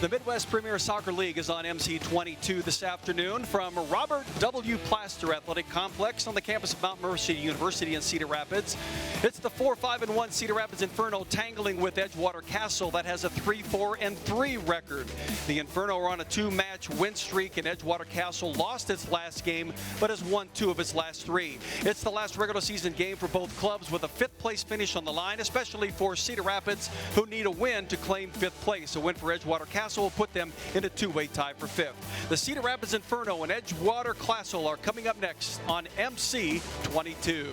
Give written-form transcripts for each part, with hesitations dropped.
The Midwest Premier Soccer League is on MC22 this afternoon from Robert W. Plaster Athletic Complex on the campus of Mount Mercy University in Cedar Rapids. It's the 4-5-1 Cedar Rapids Inferno tangling with Edgewater Castle that has a 3-4-3 record. The Inferno are on a 2-match win streak, and Edgewater Castle lost its last game but has won 2 of its last 3. It's the last regular season game for both clubs with a 5th place finish on the line, especially for Cedar Rapids, who need a win to claim 5th place. A win for Edgewater Castle will put them in a 2-way tie for 5th. The Cedar Rapids Inferno and Edgewater Castle are coming up next on MC22.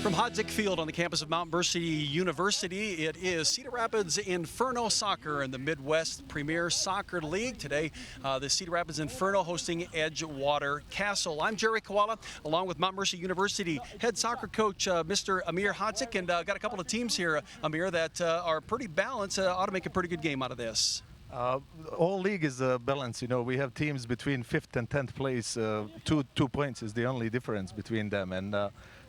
From Hodzik Field on the campus of Mount Mercy University, it is Cedar Rapids Inferno Soccer in the Midwest Premier Soccer League. Today, the Cedar Rapids Inferno hosting Edgewater Castle. I'm Jerry Koala, along with Mount Mercy University head soccer coach, Mr. Amir Hodzik, and got a couple of teams here, Amir, that are pretty balanced, ought to make a pretty good game out of this. All league is balanced. You know, we have teams between 5th and 10th place. 2 points is the only difference between them. And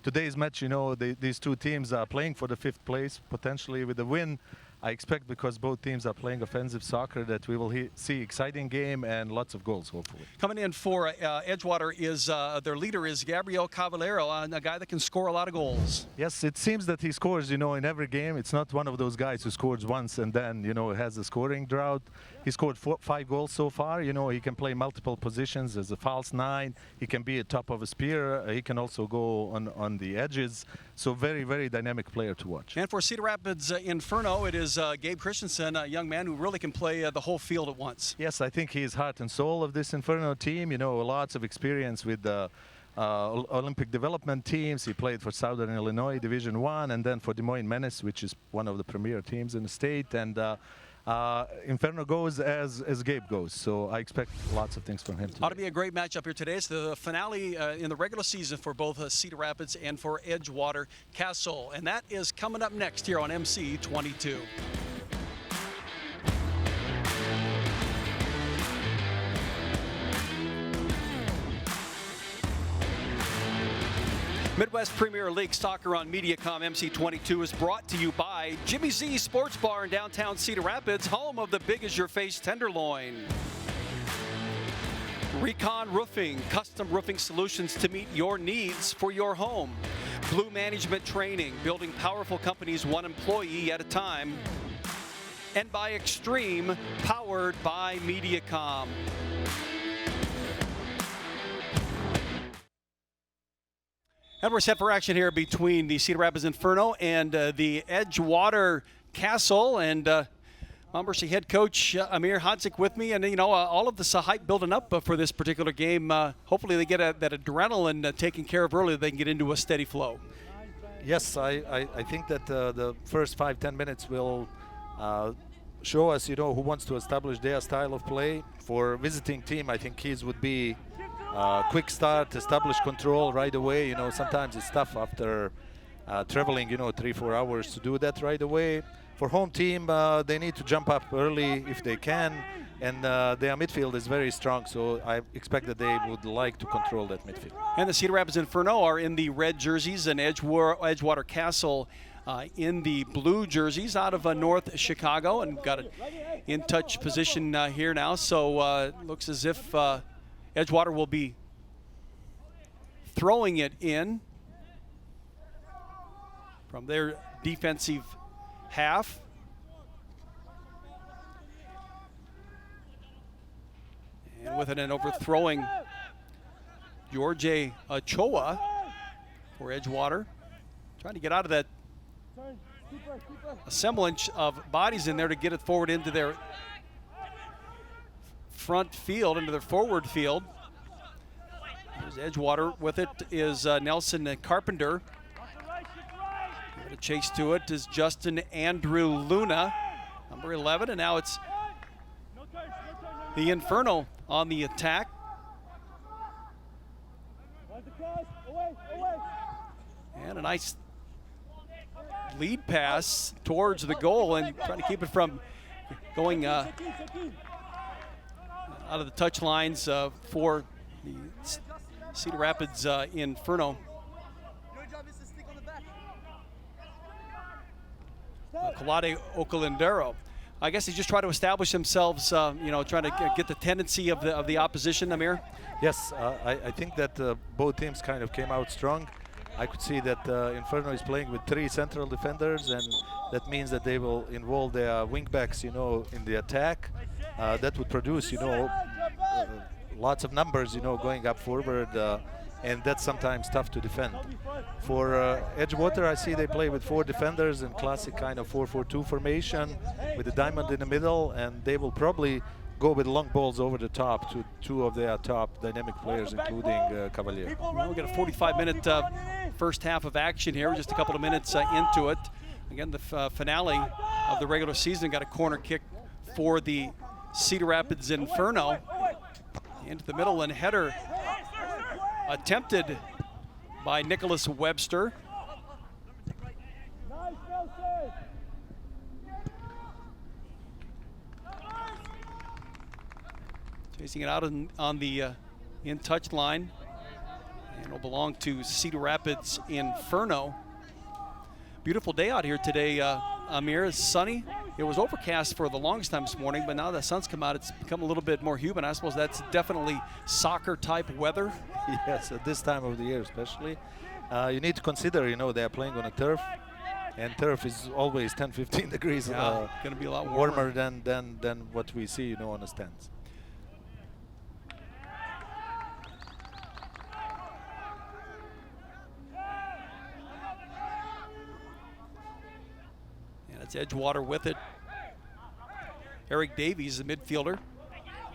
today's match, you know, these 2 teams are playing for the 5th place, potentially with a win. I expect, because both teams are playing offensive soccer, that we will see exciting game and lots of goals, hopefully. Coming in for Edgewater is their leader is Gabriel Cavallero, a guy that can score a lot of goals. Yes, it seems that he scores, you know, in every game. It's not one of those guys who scores once and then, you know, has a scoring drought. He scored 5 goals so far. You know, he can play multiple positions as a false 9. He can be a top of a spear. He can also go on the edges. So very, very dynamic player to watch. And for Cedar Rapids Inferno, it is Gabe Christensen, a young man who really can play the whole field at once. Yes, I think he is heart and soul of this Inferno team. You know, lots of experience with the Olympic development teams. He played for Southern Illinois Division I, and then for Des Moines Menace, which is one of the premier teams in the state. And Inferno goes as Gabe goes, so I expect lots of things from him today. Ought to be a great matchup here today. It's the finale in the regular season for both Cedar Rapids and for Edgewater Castle, and that is coming up next here on MC22. Midwest Premier League Soccer on Mediacom MC22 is brought to you by Jimmy Z Sports Bar in downtown Cedar Rapids, home of the Big As Your Face tenderloin. Recon Roofing, custom roofing solutions to meet your needs for your home. Blue Management Training, building powerful companies one employee at a time. And by Extreme, powered by Mediacom. And we're set for action here between the Cedar Rapids Inferno and the Edgewater Castle. And Mount Mercy head coach Amir Hodzik with me. And, you know, all of this hype building up for this particular game. Hopefully they get that adrenaline taken care of early, they can get into a steady flow. Yes, I think that the first 5-10 minutes will show us, you know, who wants to establish their style of play. For visiting team, I think keys would be quick start, establish control right away. You know, sometimes it's tough after traveling, you know, 3-4 hours to do that right away. For home team, they need to jump up early if they can, and their midfield is very strong, so I expect that they would like to control that midfield. And the Cedar Rapids Inferno are in the red jerseys, and Edgewater Castle in the blue jerseys out of North Chicago, and got an in-touch position here now, so looks as if Edgewater will be throwing it in from their defensive half. And with an overthrowing George Ochoa for Edgewater. Trying to get out of that assemblage of bodies in there to get it forward into their front field, into their forward field. There's Edgewater. With it is Nelson Carpenter. A chase to it is Justin Andrew Luna, number 11, and now it's the Inferno on the attack. And nice lead pass towards the goal and trying to keep it from going out of the touch lines for the Cedar Rapids Inferno. Kalade Okalindero. I guess he's just trying to establish themselves, you know, trying to get the tendency of the opposition, Amir. Yes, I think that both teams kind of came out strong. I could see that Inferno is playing with 3 central defenders, and that means that they will involve their wingbacks, you know, in the attack. That would produce, you know, lots of numbers, you know, going up forward, and that's sometimes tough to defend. For Edgewater, I see they play with 4 defenders in classic kind of 4-4-2 formation with a diamond in the middle, and they will probably go with long balls over the top to 2 of their top dynamic players, including Cavalier. Well, we'll get a 45-minute first half of action here. We're just a couple of minutes into it. Again, the finale of the regular season got a corner kick for the Cedar Rapids Inferno. Into the middle, and header attempted by Nicholas Webster. Chasing it out on the in-touch line. And it'll belong to Cedar Rapids Inferno. Beautiful day out here today, Amir. It's sunny. It was overcast for the longest time this morning, but now the sun's come out, it's become a little bit more humid. I suppose that's definitely soccer-type weather. Yes, at this time of the year especially. You need to consider, you know, they're playing on a turf, and turf is always 10-15 degrees going to be a lot warmer than what we see, you know, on the stands. It's Edgewater with it. Eric Davies, the midfielder,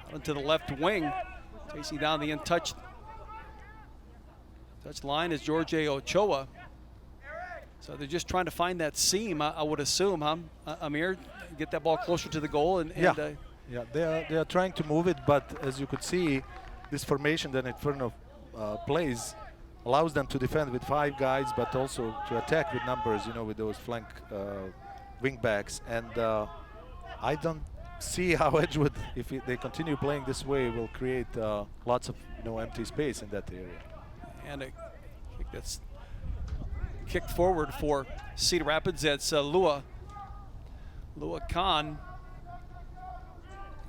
out into the left wing, chasing down the in-touch line is George Ochoa. So they're just trying to find that seam, I would assume, huh? Amir, get that ball closer to the goal. Yeah, they are trying to move it, but as you could see, this formation that Inferno plays allows them to defend with 5 guys, but also to attack with numbers, you know, with those flank wingbacks, and I don't see how Edgewood, if they continue playing this way, will create lots of, you know, empty space in that area. And a kick that's kicked forward for Cedar Rapids. That's Lua Khan.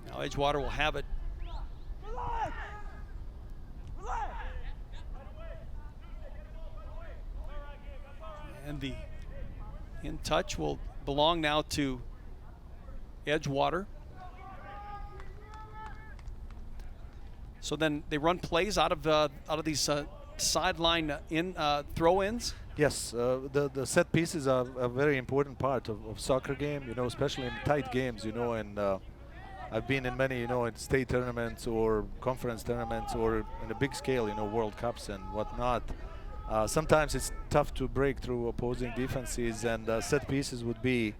Now Edgewater will have it. And the in touch will belong now to Edgewater. So then they run plays out of these sideline throw-ins. Yes, the set pieces are a very important part of soccer game, you know, especially in tight games, you know, and I've been in many, you know, in state tournaments or conference tournaments or in a big scale, you know, World Cups and whatnot. Sometimes it's tough to break through opposing defenses, and set pieces would be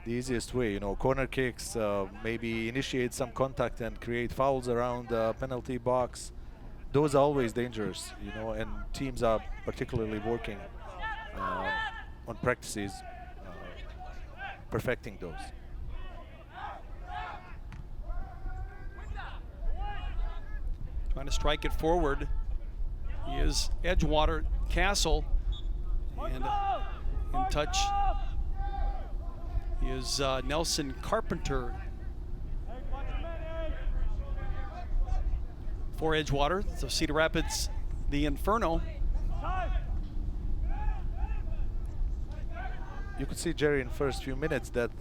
the easiest way. You know, corner kicks, maybe initiate some contact and create fouls around the penalty box. Those are always dangerous, you know, and teams are particularly working on practices, perfecting those. Trying to strike it forward is Edgewater Castle, and in touch is Nelson Carpenter for Edgewater. So Cedar Rapids, the Inferno. You could see, Jerry, in the first few minutes that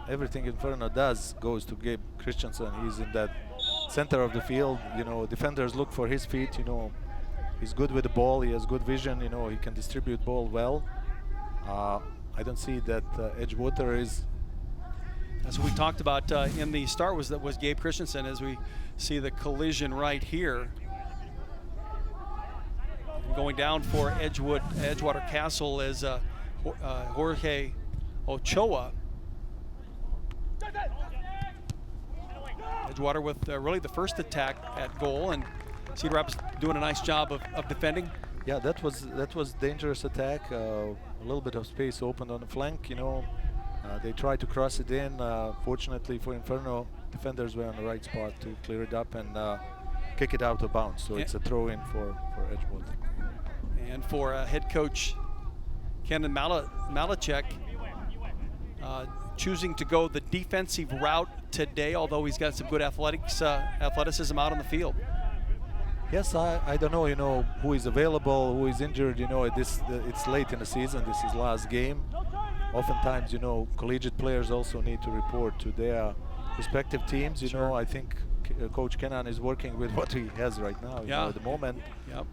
everything Inferno does goes to Gabe Christensen. He's in that center of the field. You know, defenders look for his feet. You know, he's good with the ball. He has good vision. You know, he can distribute ball well. I don't see that Edgewater is. That's what we talked about in the start. Was Gabe Christensen, as we see the collision right here. And going down for Edgewater Castle is Jorge Ochoa. Edgewater with really the first attack at goal, and Cedar Rapids doing a nice job of defending. Yeah, that was dangerous attack. A little bit of space opened on the flank. They tried to cross it in. Fortunately for Inferno, defenders were on the right spot to clear it up and kick it out of bounds. So it's a throw-in for Edgewater. And for head coach Kenan Malachek, choosing to go the defensive route today, although he's got some good athleticism out on the field. Yes, I don't know, who is available, who is injured. It's late in the season. This is last game. Oftentimes, collegiate players also need to report to their respective teams. Sure. I think Coach Kenan is working with what he has right now. At the moment. Yep.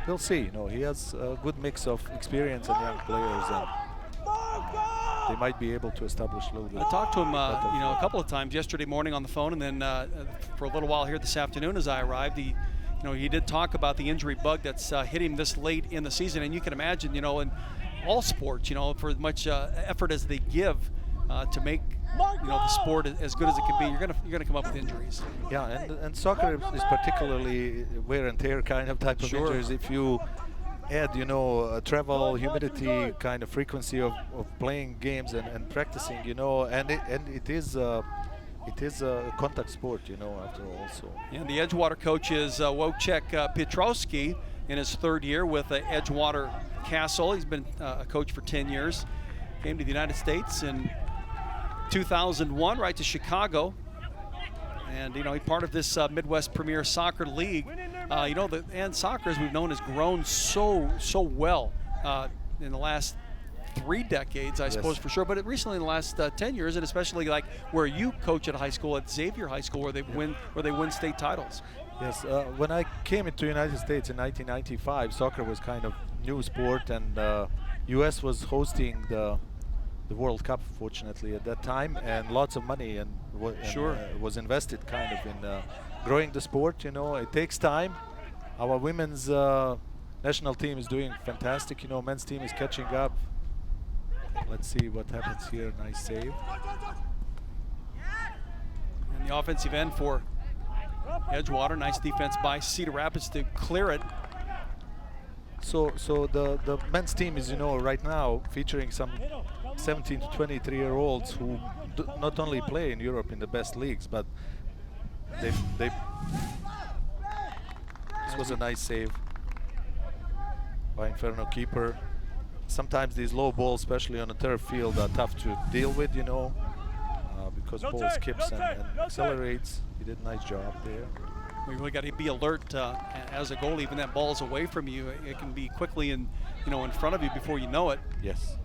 We'll see. He has a good mix of experience and young players, and they might be able to establish a little bit. I talked to him, a couple of times yesterday morning on the phone, and then for a little while here this afternoon as I arrived. He did talk about the injury bug that's hit him this late in the season, and you can imagine, in all sports, for as much effort as they give to make the sport as good as it can be, you're gonna come up with injuries. Yeah, and soccer is particularly wear and tear kind of type of Sure. injuries. If you add, travel, humidity, kind of frequency of playing games and practicing, and it is a contact sport, after all. So. And the Edgewater coach is Wojciech Pietrowski in his third year with Edgewater Castle. He's been a coach for 10 years. Came to the United States in 2001, right to Chicago. And, he's part of this Midwest Premier Soccer League. And soccer, as we've known, has grown so well in the last 3 decades, I suppose, for sure. But recently, in the last 10 years, and especially like where you coach at high school, at Xavier High School, where they win state titles. Yes, when I came into the United States in 1995, soccer was kind of new sport, and U.S. was hosting the World Cup, fortunately, at that time, and lots of money was invested kind of in growing the sport. It takes time. Our women's national team is doing fantastic. Men's team is catching up. Let's see what happens here. Nice save. And the offensive end for Edgewater. Nice defense by Cedar Rapids to clear it. So the men's team is, right now featuring some 17 to 23-year-olds who not only play in Europe in the best leagues, but this was a nice save by Inferno keeper. Sometimes these low balls, especially on a turf field, are tough to deal with, because ball skips and accelerates. He did a nice job there. We really got to be alert as a goalie. Even that ball's away from you, it can be quickly in front of you before you know it. Yes.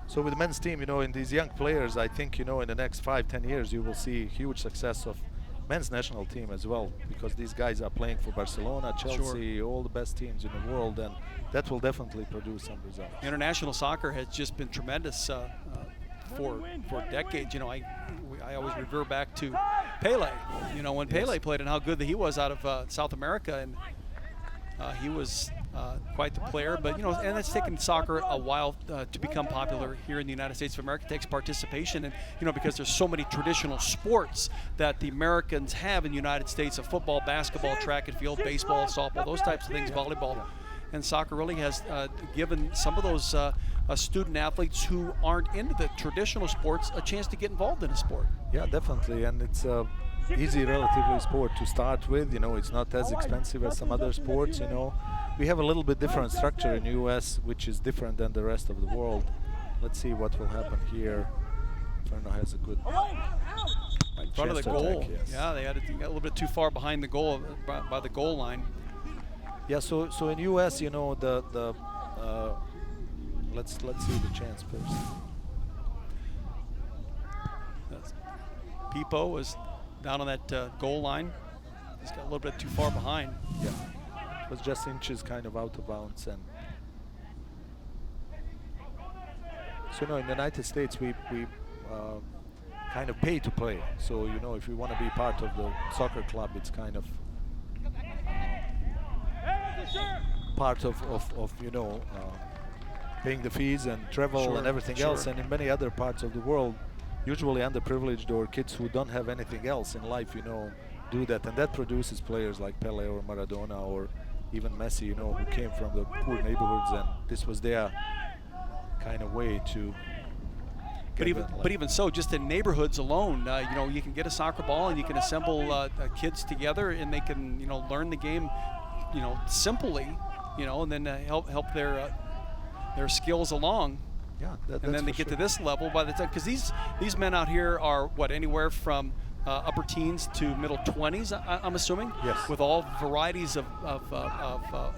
So with the men's team, in these young players, I think, in the next 5-10 years, you will see huge success of men's national team as well, because these guys are playing for Barcelona, Chelsea, all the best teams in the world, and that will definitely produce some results. International soccer has just been tremendous for decades. I always revert back to Pele. When Pele played and how good that he was out of South America, and he was quite the player. But and it's taken soccer a while to become popular here in the United States of America. It takes participation, and because there's so many traditional sports that the Americans have in the United States of football, basketball, track and field, baseball, softball, those types of things, volleyball. And soccer really has given some of those student athletes who aren't into the traditional sports a chance to get involved in a sport. Yeah, definitely, and it's a easy, relatively sport to start with. It's not as expensive as some other sports. We have a little bit different structure in the U.S., which is different than the rest of the world. Let's see what will happen here. Inferno has a good right in front of the goal. Attack, yes. Yeah, they got a little bit too far behind the goal by the goal line. Yeah, so in U.S., let's see the chance first. Pipo was down on that goal line. He's got a little bit too far behind. Yeah, it was just inches kind of out of bounds. And so in the United States, we kind of pay to play. So if you want to be part of the soccer club, it's kind of part of paying the fees and travel and everything else. And in many other parts of the world, usually underprivileged or kids who don't have anything else in life, do that, and that produces players like Pele or Maradona or even Messi, you know, who came from the poor neighborhoods, and this was their kind of way to. But even so, just in neighborhoods alone, you know, you can get a soccer ball and you can assemble kids together, and they can, you know, learn the game, you know, simply, you know, and then help their skills along. Yeah, and then they get to this level by the time, because these men out here are what, anywhere from upper teens to middle 20s, I'm assuming. Yes. With all varieties of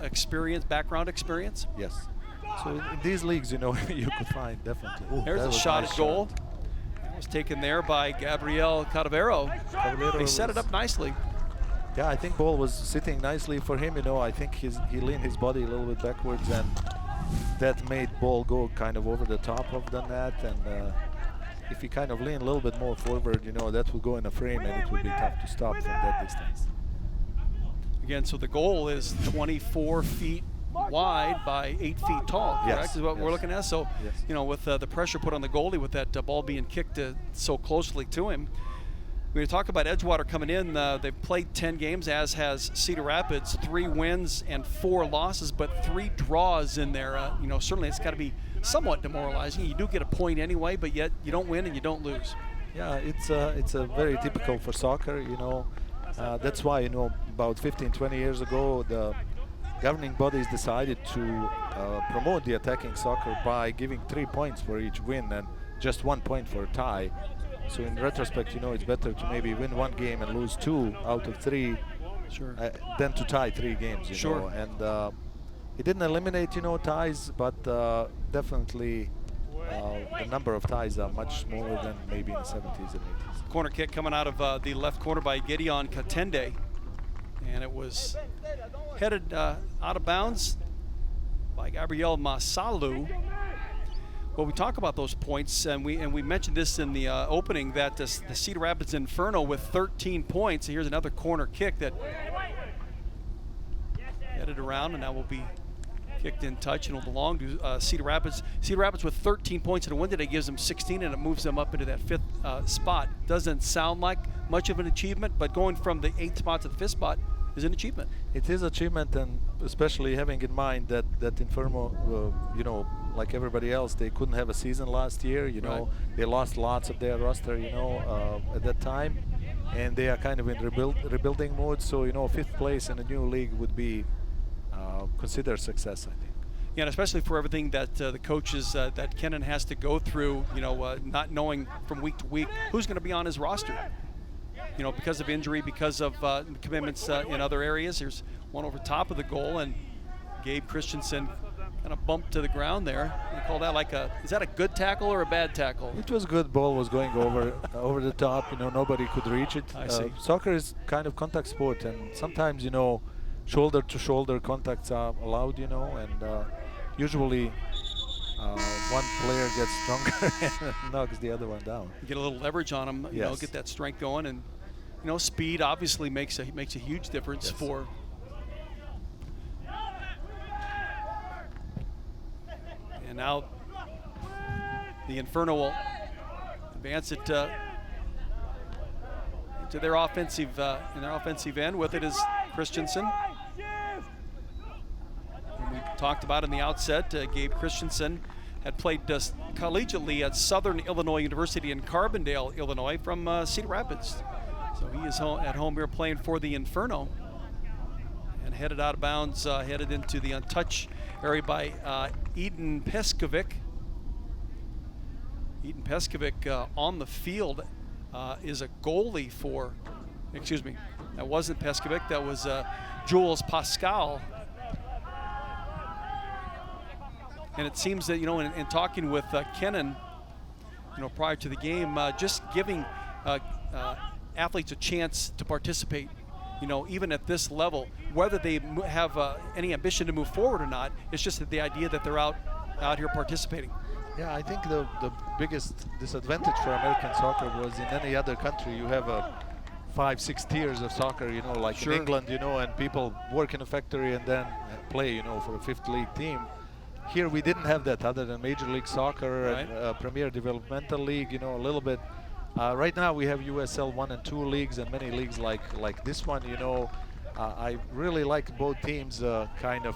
experience, background experience. Yes. So in these leagues, you know, you could find definitely. Ooh, there's a shot at goal. It was taken there by Gabriel Cadavero. He set it up nicely. Yeah, I think ball was sitting nicely for him. You know, I think he leaned his body a little bit backwards, and that made ball go kind of over the top of the net. And if he kind of leaned a little bit more forward, you know, that would go in a frame, and it would be tough to stop from that distance. Again, so the goal is 24 feet wide by 8 feet tall, correct? Yes, is what yes. we're looking at. So, yes. you know, with the pressure put on the goalie with that ball being kicked so closely to him. When you talk about Edgewater coming in, they've played 10 games, as has Cedar Rapids, 3 wins and 4 losses, but 3 draws in there. You know, certainly it's got to be somewhat demoralizing. You do get a point anyway, but yet you don't win and you don't lose. Yeah, it's a very typical for soccer, you know. That's why, you know, about 15, 20 years ago, the governing bodies decided to promote the attacking soccer by giving 3 points for each win and just 1 point for a tie. So in retrospect, you know, it's better to maybe win 1 game and lose 2 out of 3 sure. Than to tie 3 games, you sure. know. And it didn't eliminate, you know, ties, but definitely the number of ties are much smaller than maybe in the 70s and 80s. Corner kick coming out of the left corner by Gideon Katende. And it was headed out of bounds by Gabriel Masalu. Well, we talk about those points, and we mentioned this in the opening, that the Cedar Rapids Inferno with 13 points. Here's another corner kick that headed around, and now will be kicked in touch and will belong to Cedar Rapids. Cedar Rapids with 13 points, and a win today gives them 16, and it moves them up into that 5th spot. Doesn't sound like much of an achievement, but going from the 8th spot to the 5th spot is an achievement. It is achievement, and especially having in mind that Inferno, you know, like everybody else, they couldn't have a season last year. You know, right. They lost lots of their roster, you know, at that time, and they are kind of in rebuilding mode. So, you know, 5th place in a new league would be considered success, I think. Yeah, and especially for everything that the coaches that Kenan has to go through. You know, not knowing from week to week who's going to be on his roster. You know, because of injury, because of commitments in other areas. There's one over top of the goal, and Gabe Christensen kind of bumped to the ground there. You call that like is that a good tackle or a bad tackle? It was good. Ball was going over the top. You know, nobody could reach it. I see. Soccer is kind of contact sport, and sometimes, you know, shoulder to shoulder contacts are allowed. You know, and usually one player gets stronger and knocks the other one down. You get a little leverage on them. You know, Yes. get that strength going, and you know, speed obviously makes a huge difference. Yes. For. And now the Inferno will advance it into their offensive end. With it is Christensen. And we talked about in the outset, Gabe Christensen had played collegiately at Southern Illinois University in Carbondale, Illinois, from Cedar Rapids. So he is at home here playing for the Inferno. And headed out of bounds, headed into the untouched area by Eden Peskovic. Eden Peskovic on the field is a goalie for, excuse me, that wasn't Peskovic, that was Jules Pascal. And it seems that, you know, in talking with Kenan, you know, prior to the game, just giving athletes a chance to participate, you know, even at this level, whether they have any ambition to move forward or not, it's just that the idea that they're out here participating. Yeah, I think the biggest disadvantage for American soccer was in any other country you have 5-6 tiers of soccer, you know, like Sure. in England, you know, and people work in a factory and then play, you know, for a 5th league team. Here we didn't have that other than Major League Soccer Right. and Premier Developmental League, you know, a little bit. Right now we have USL 1 and 2 leagues and many leagues like this one, you know. I really like both teams' kind of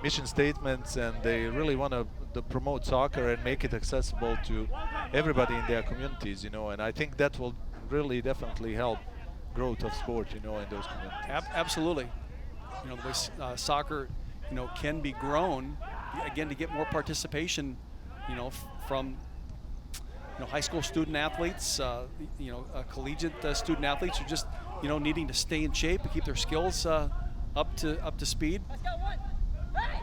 mission statements, and they really want to promote soccer and make it accessible to everybody in their communities, you know, and I think that will really definitely help growth of sport, you know, in those communities. Absolutely. You know, the way soccer, you know, can be grown, again, to get more participation, you know, from, you know, high school student athletes, you know, collegiate student athletes who just, you know, needing to stay in shape and keep their skills up to speed.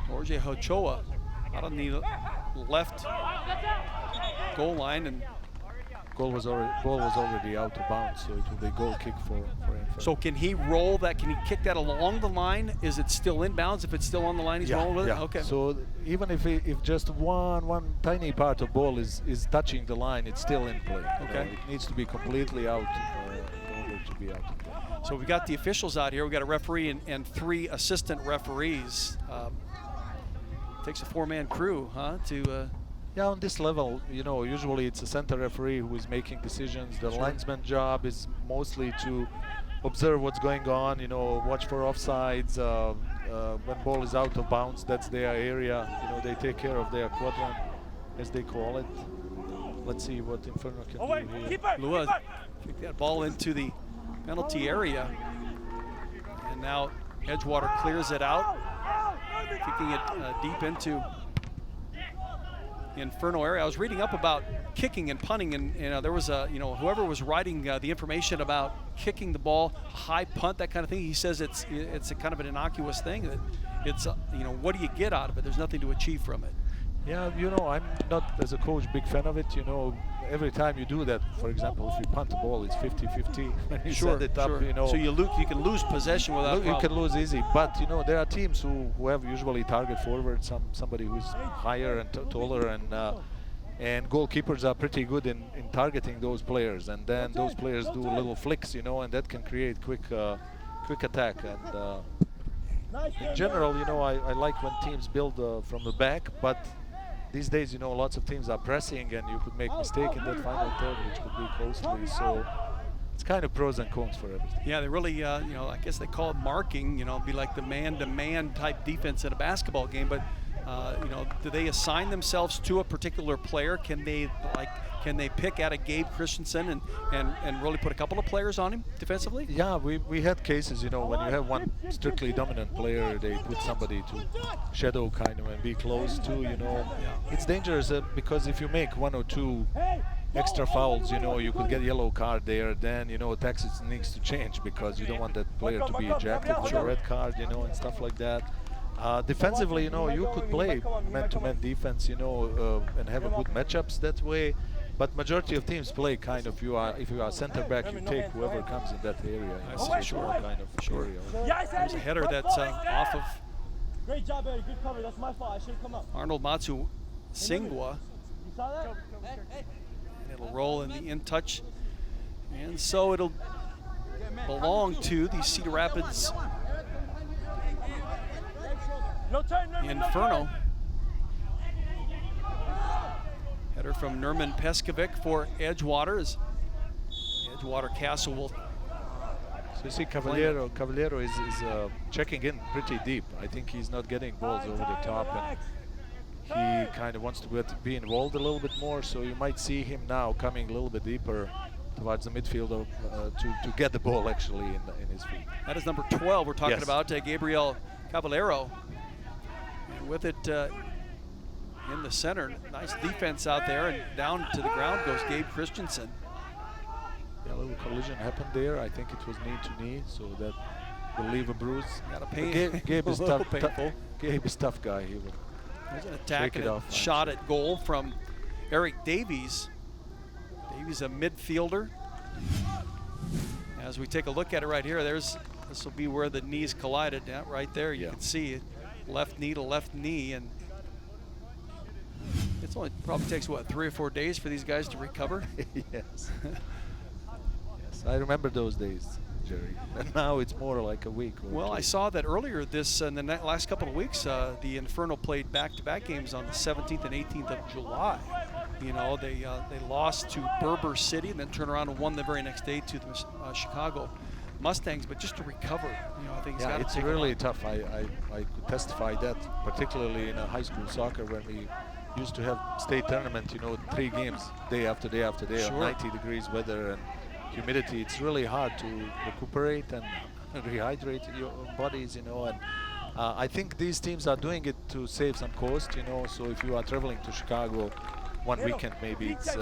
Jorge Ochoa out on the left goal line, and ball was already out of bounds, so it will be a goal kick for Inferno. So can he roll that? Can he kick that along the line? Is it still inbounds? If it's still on the line, he's rolling with it? Okay. So even if just one tiny part of ball is touching the line, it's still in play. Okay. It needs to be completely out in order to be out of play. So we've got the officials out here. We've got a referee and 3 assistant referees. Takes a 4-man crew, huh, to... Yeah, on this level, you know, usually it's a center referee who is making decisions. The linesman job is mostly to observe what's going on, you know, watch for offsides. When ball is out of bounds, that's their area. You know, they take care of their quadrant, as they call it. Let's see what Inferno can do here. Lua kicked that ball into the penalty area. And now Edgewater clears it out, kicking it deep into Inferno area. I was reading up about kicking and punting, and you know, there was a, you know, whoever was writing the information about kicking the ball, high punt, that kind of thing. He says it's a kind of an innocuous thing. That it's you know, what do you get out of it? There's nothing to achieve from it. Yeah, you know, I'm not, as a coach, big fan of it. You know, every time you do that, for example, if you punt the ball, it's 50-50. You set it up, you know. So you can lose possession without you can lose easy, but you know, there are teams who have usually target forward, somebody who's higher and taller, and goalkeepers are pretty good in targeting those players, and then those players do little flicks, you know, and that can create quick attack. And in general, you know, I like when teams build from the back, but these days, you know, lots of teams are pressing, and you could make mistake in that final third, which could be costly. So it's kind of pros and cons for everything. Yeah, they really, you know, I guess they call it marking. You know, it'd be like the man-to-man type defense in a basketball game. But you know, do they assign themselves to a particular player? Can they pick out a Gabe Christensen and really put a couple of players on him defensively? Yeah, we had cases, you know, when you have one strictly dominant player, they put somebody to shadow kind of and be close to, you know. Yeah. It's dangerous because if you make 1 or 2 extra fouls, you know, you could get a yellow card there. Then, you know, tactics needs to change because you don't want that player to be ejected with a red card, you know, and stuff like that. Defensively, you know, you could play man-to-man defense, you know, and have a good matchups that way. But majority of teams play kind of, if you are center back, you take whoever comes in that area. Kind of area. There's a header that's off of. Great job, Eddie. Good cover. That's my fault. I should have come up. Arnold Matsu Singwa. You saw that? And it'll roll in the in-touch. And so it'll belong to the Cedar Rapids Inferno. Header from Nerman Peskovic for Edgewater. As Edgewater Castle will. So you see Cavallero is checking in pretty deep. I think he's not getting balls over the top, and he kind of wants to be involved a little bit more. So you might see him now coming a little bit deeper towards the midfield to get the ball actually in his feet. That is number 12 we're talking about, Gabriel Cavallero. And with it in the center, nice defense out there, and down to the ground goes Gabe Christensen. Yeah, a little collision happened there. I think it was knee to knee, so that will leave a bruise. Got a pain. Gabe is tough. Painful. Gabe is tough guy. He will. There's an attack and a shot at goal from Eric Davies. Davies, a midfielder. As we take a look at it right here, this will be where the knees collided. Yeah, right there, you can see it. Left knee to left knee, and it's only probably takes what, 3 or 4 days for these guys to recover. Yes. Yes, I remember those days, Jerry. And now it's more like a week. Well, I saw that earlier in the last couple of weeks, the Inferno played back-to-back games on the 17th and 18th of July. You know, they lost to Berber City and then turned around and won the very next day to the Chicago Mustangs, but just to recover, I think he's Yeah, got to it's take really tough. I could testify that, particularly in high school soccer when we used to have state tournament, 3 games day after day after day, Sure. 90 degrees weather and humidity. It's really hard to recuperate and rehydrate your bodies, and I think these teams are doing it to save some cost, so if you are traveling to Chicago one weekend, maybe it's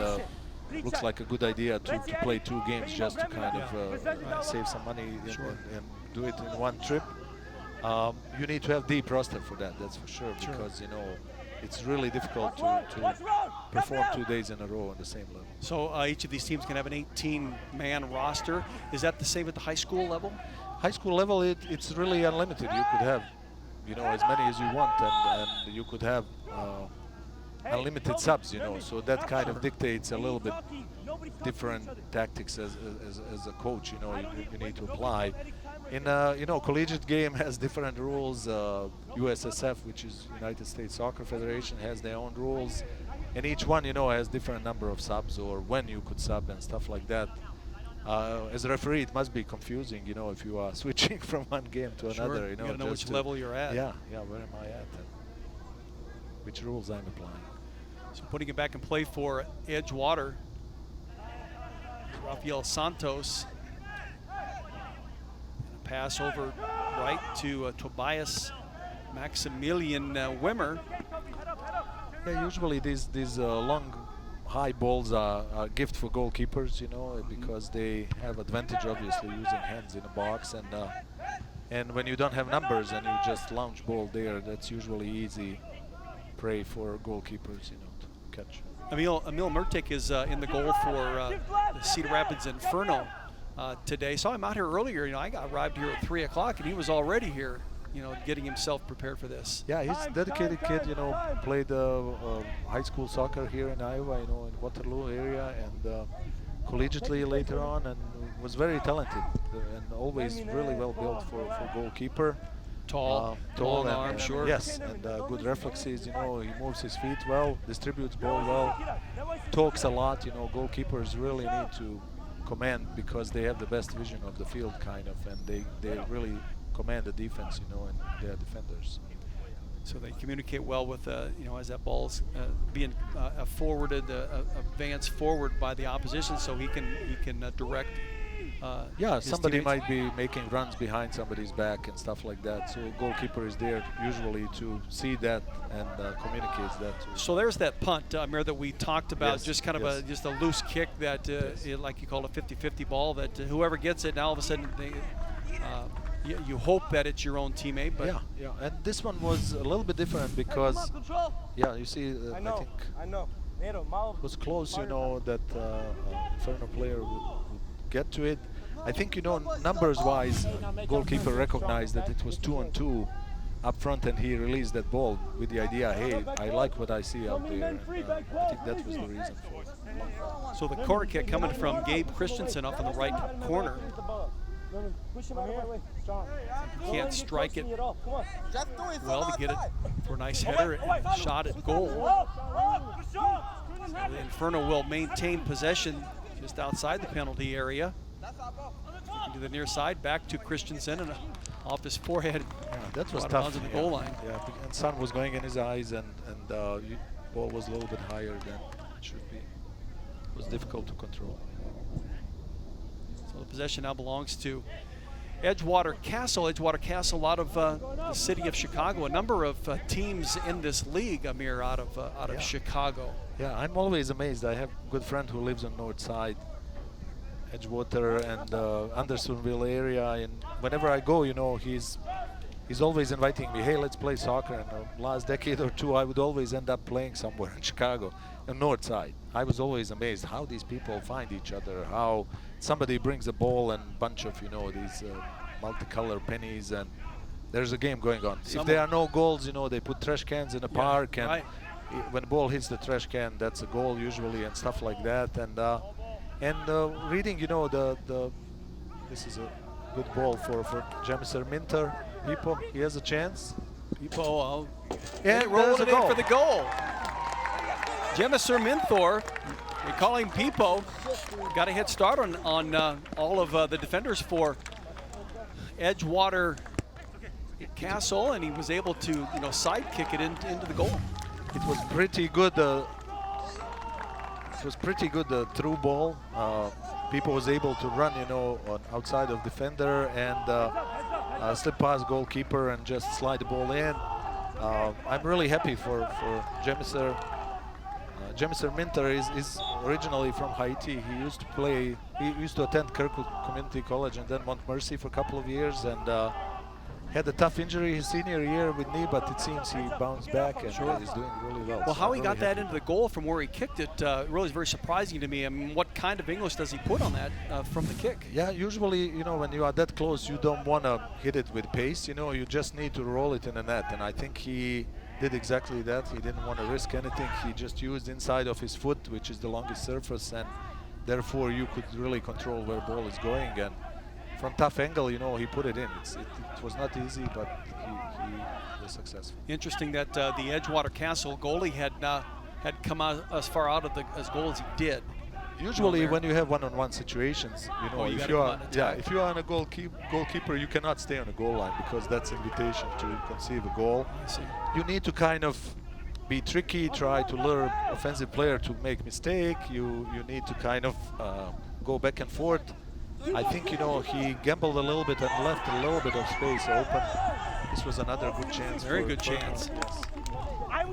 looks like a good idea to play 2 games just to kind of save some money and do it in one trip. You need to have deep roster for that, that's for sure, because it's really difficult to perform 2 days in a row on the same level. So each of these teams can have an 18-man roster. Is that the same at the high school level? High school level, it's really unlimited. You could have, as many as you want, and you could have unlimited subs, so that kind of dictates a little bit different tactics as a coach, you need to apply. In collegiate game has different rules. USSF, which is United States Soccer Federation, has their own rules, and each one, has different number of subs or when you could sub and stuff like that. As a referee, it must be confusing, if you are switching from one game to another. You gotta know which level you're at. Yeah, where am I at? And which rules I'm applying. So putting it back in play for Edgewater, Rafael Santos. And a pass over right to Tobias Maximilian Wimmer. Yeah, usually these long, high balls are a gift for goalkeepers, because they have advantage, obviously, using hands in a box, and when you don't have numbers and you just launch ball there, that's usually easy prey for goalkeepers, to catch. Emil Murtik is in the goal for the Cedar Rapids Inferno today. Saw him out here earlier. I arrived here at 3 o'clock, and he was already here, getting himself prepared for this. Yeah, he's a dedicated kid, played high school soccer here in Iowa, in Waterloo area, and collegiately later on, and was very talented and always really well built for goalkeeper. Tall, long arm, sure. Yes, and good reflexes, he moves his feet well, distributes ball well, talks a lot, goalkeepers really need to command because they have the best vision of the field, kind of, and they really command the defense, and their defenders. So they communicate well with, as that ball's being forwarded, advanced forward by the opposition, so he can direct. Somebody teammates. might be making runs behind somebody's back and stuff like that. So goalkeeper is there usually to see that and communicates that. So there's that punt, Amir, that we talked about. Yes, just kind of just a loose kick that, like you call it, a 50-50 ball. That whoever gets it, now all of a sudden you hope that it's your own teammate. But yeah. And this one was a little bit different because, you see, I think it was close. That Inferno player would get to it. I think, numbers-wise, goalkeeper recognized that it was 2-on-2 up front, and he released that ball with the idea, hey, I like what I see out there. And, I think that was the reason for it. So the corner kick coming from Gabe Christensen up in the right corner. Can't strike it well to get it for a nice header and shot at goal. So the Inferno will maintain possession just outside the penalty area. To the near side, back to Christensen, and off his forehead. Yeah, that was tough. On the goal line. Yeah, and sun was going in his eyes, and ball was a little bit higher than it should be. It was difficult to control. So the possession now belongs to Edgewater Castle. Edgewater Castle out of the city of Chicago. A number of teams in this league, Amir, out of Chicago. Yeah, I'm always amazed. I have a good friend who lives on North Side, Edgewater and Andersonville area, and whenever I go, he's always inviting me, hey, let's play soccer. And the last decade or two, I would always end up playing somewhere in Chicago, on North Side. I was always amazed how these people find each other, how somebody brings a ball and bunch of, these multicolor pennies, and there's a game going on. If there are no goals, they put trash cans in a park, and when the ball hits the trash can, that's a goal usually, and stuff like that. And reading, this is a good ball for Jemiser Minter. Pipo, he has a chance. Pipo, and rolling it in for the goal. Jemiser Minthor, recalling Pipo, got a head start on all of the defenders for Edgewater Castle, and he was able to, side kick it into the goal. It was pretty good. It was pretty good through ball. People was able to run, on outside of defender and slip past goalkeeper and just slide the ball in. I'm really happy for Jemiser. Jemiser Minter is originally from Haiti. He used to attend Kirkwood Community College and then Montmorency for a couple of years, and had a tough injury his senior year with knee, but it seems he bounced back and is doing really well. Well, so how he I'm got really that happy. into the goal from where he kicked it really is very surprising to me. I mean, what kind of English does he put on that from the kick? Yeah, usually, when you are that close, you don't want to hit it with pace. You just need to roll it in the net, and I think he did exactly that. He didn't want to risk anything. He just used inside of his foot, which is the longest surface, and therefore you could really control where ball is going. And from tough angle, he put it in. It was not easy, but he was successful. Interesting that the Edgewater Castle goalie had come out as far out of as goal as he did. Usually, when you have one-on-one situations, you if gotta you come are, on attack. if you are on a goalkeeper, you cannot stay on the goal line because that's invitation to conceive a goal. I see. You need to kind of be tricky, try to lure offensive player to make mistake. You need to kind of go back and forth. I think he gambled a little bit and left a little bit of space open. This was another good chance. Very good chance. Yes.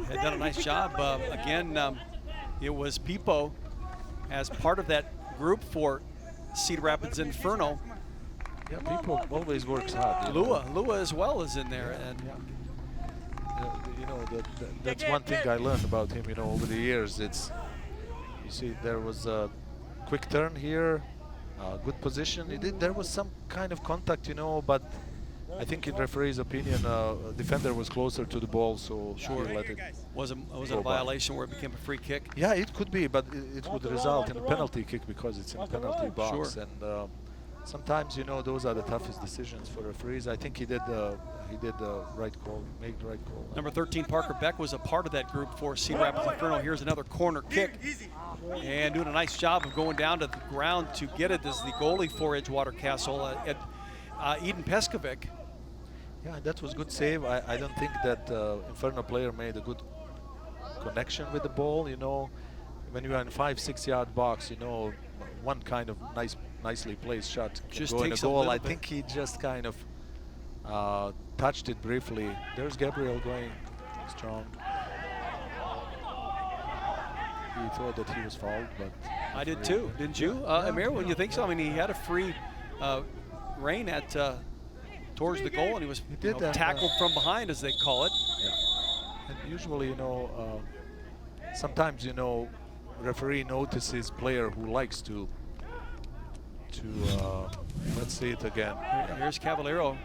Had done a nice job. Again, it was Pipo as part of that group for Cedar Rapids Inferno. Yeah, people always works hard. Lua as well is in there, and that's one thing I learned about him. Over the years, you see, there was a quick turn here, good position. There was some kind of contact, but I think in referee's opinion, defender was closer to the ball, so he let it. was it a violation where it became a free kick? Yeah, it could be, but it would result in a penalty kick because it's in the penalty box. Sure. And sometimes, those are the toughest decisions for referees. I think he did the right call, made the right call. Number 13, Parker Beck, was a part of that group for Cedar Rapids Inferno. Here's another corner kick. And doing a nice job of going down to the ground to get it as the goalie for Edgewater Castle, Eden Peskovic. Yeah, that was good save. I don't think that Inferno player made a good connection with the ball. When you are in 5-6 yard box, one kind of nicely placed shot can Just go in a takes a goal. little I bit. think he just kind of touched it briefly. There's Gabriel going strong. He thought that he was fouled, but I did too, didn't you, Amir? When you think so, I mean, he had a free rein at towards the goal, and he was did that, tackled from behind, as they call it. yeah. And usually, sometimes referee notices player who likes to let's see it again. Here's Cavallero,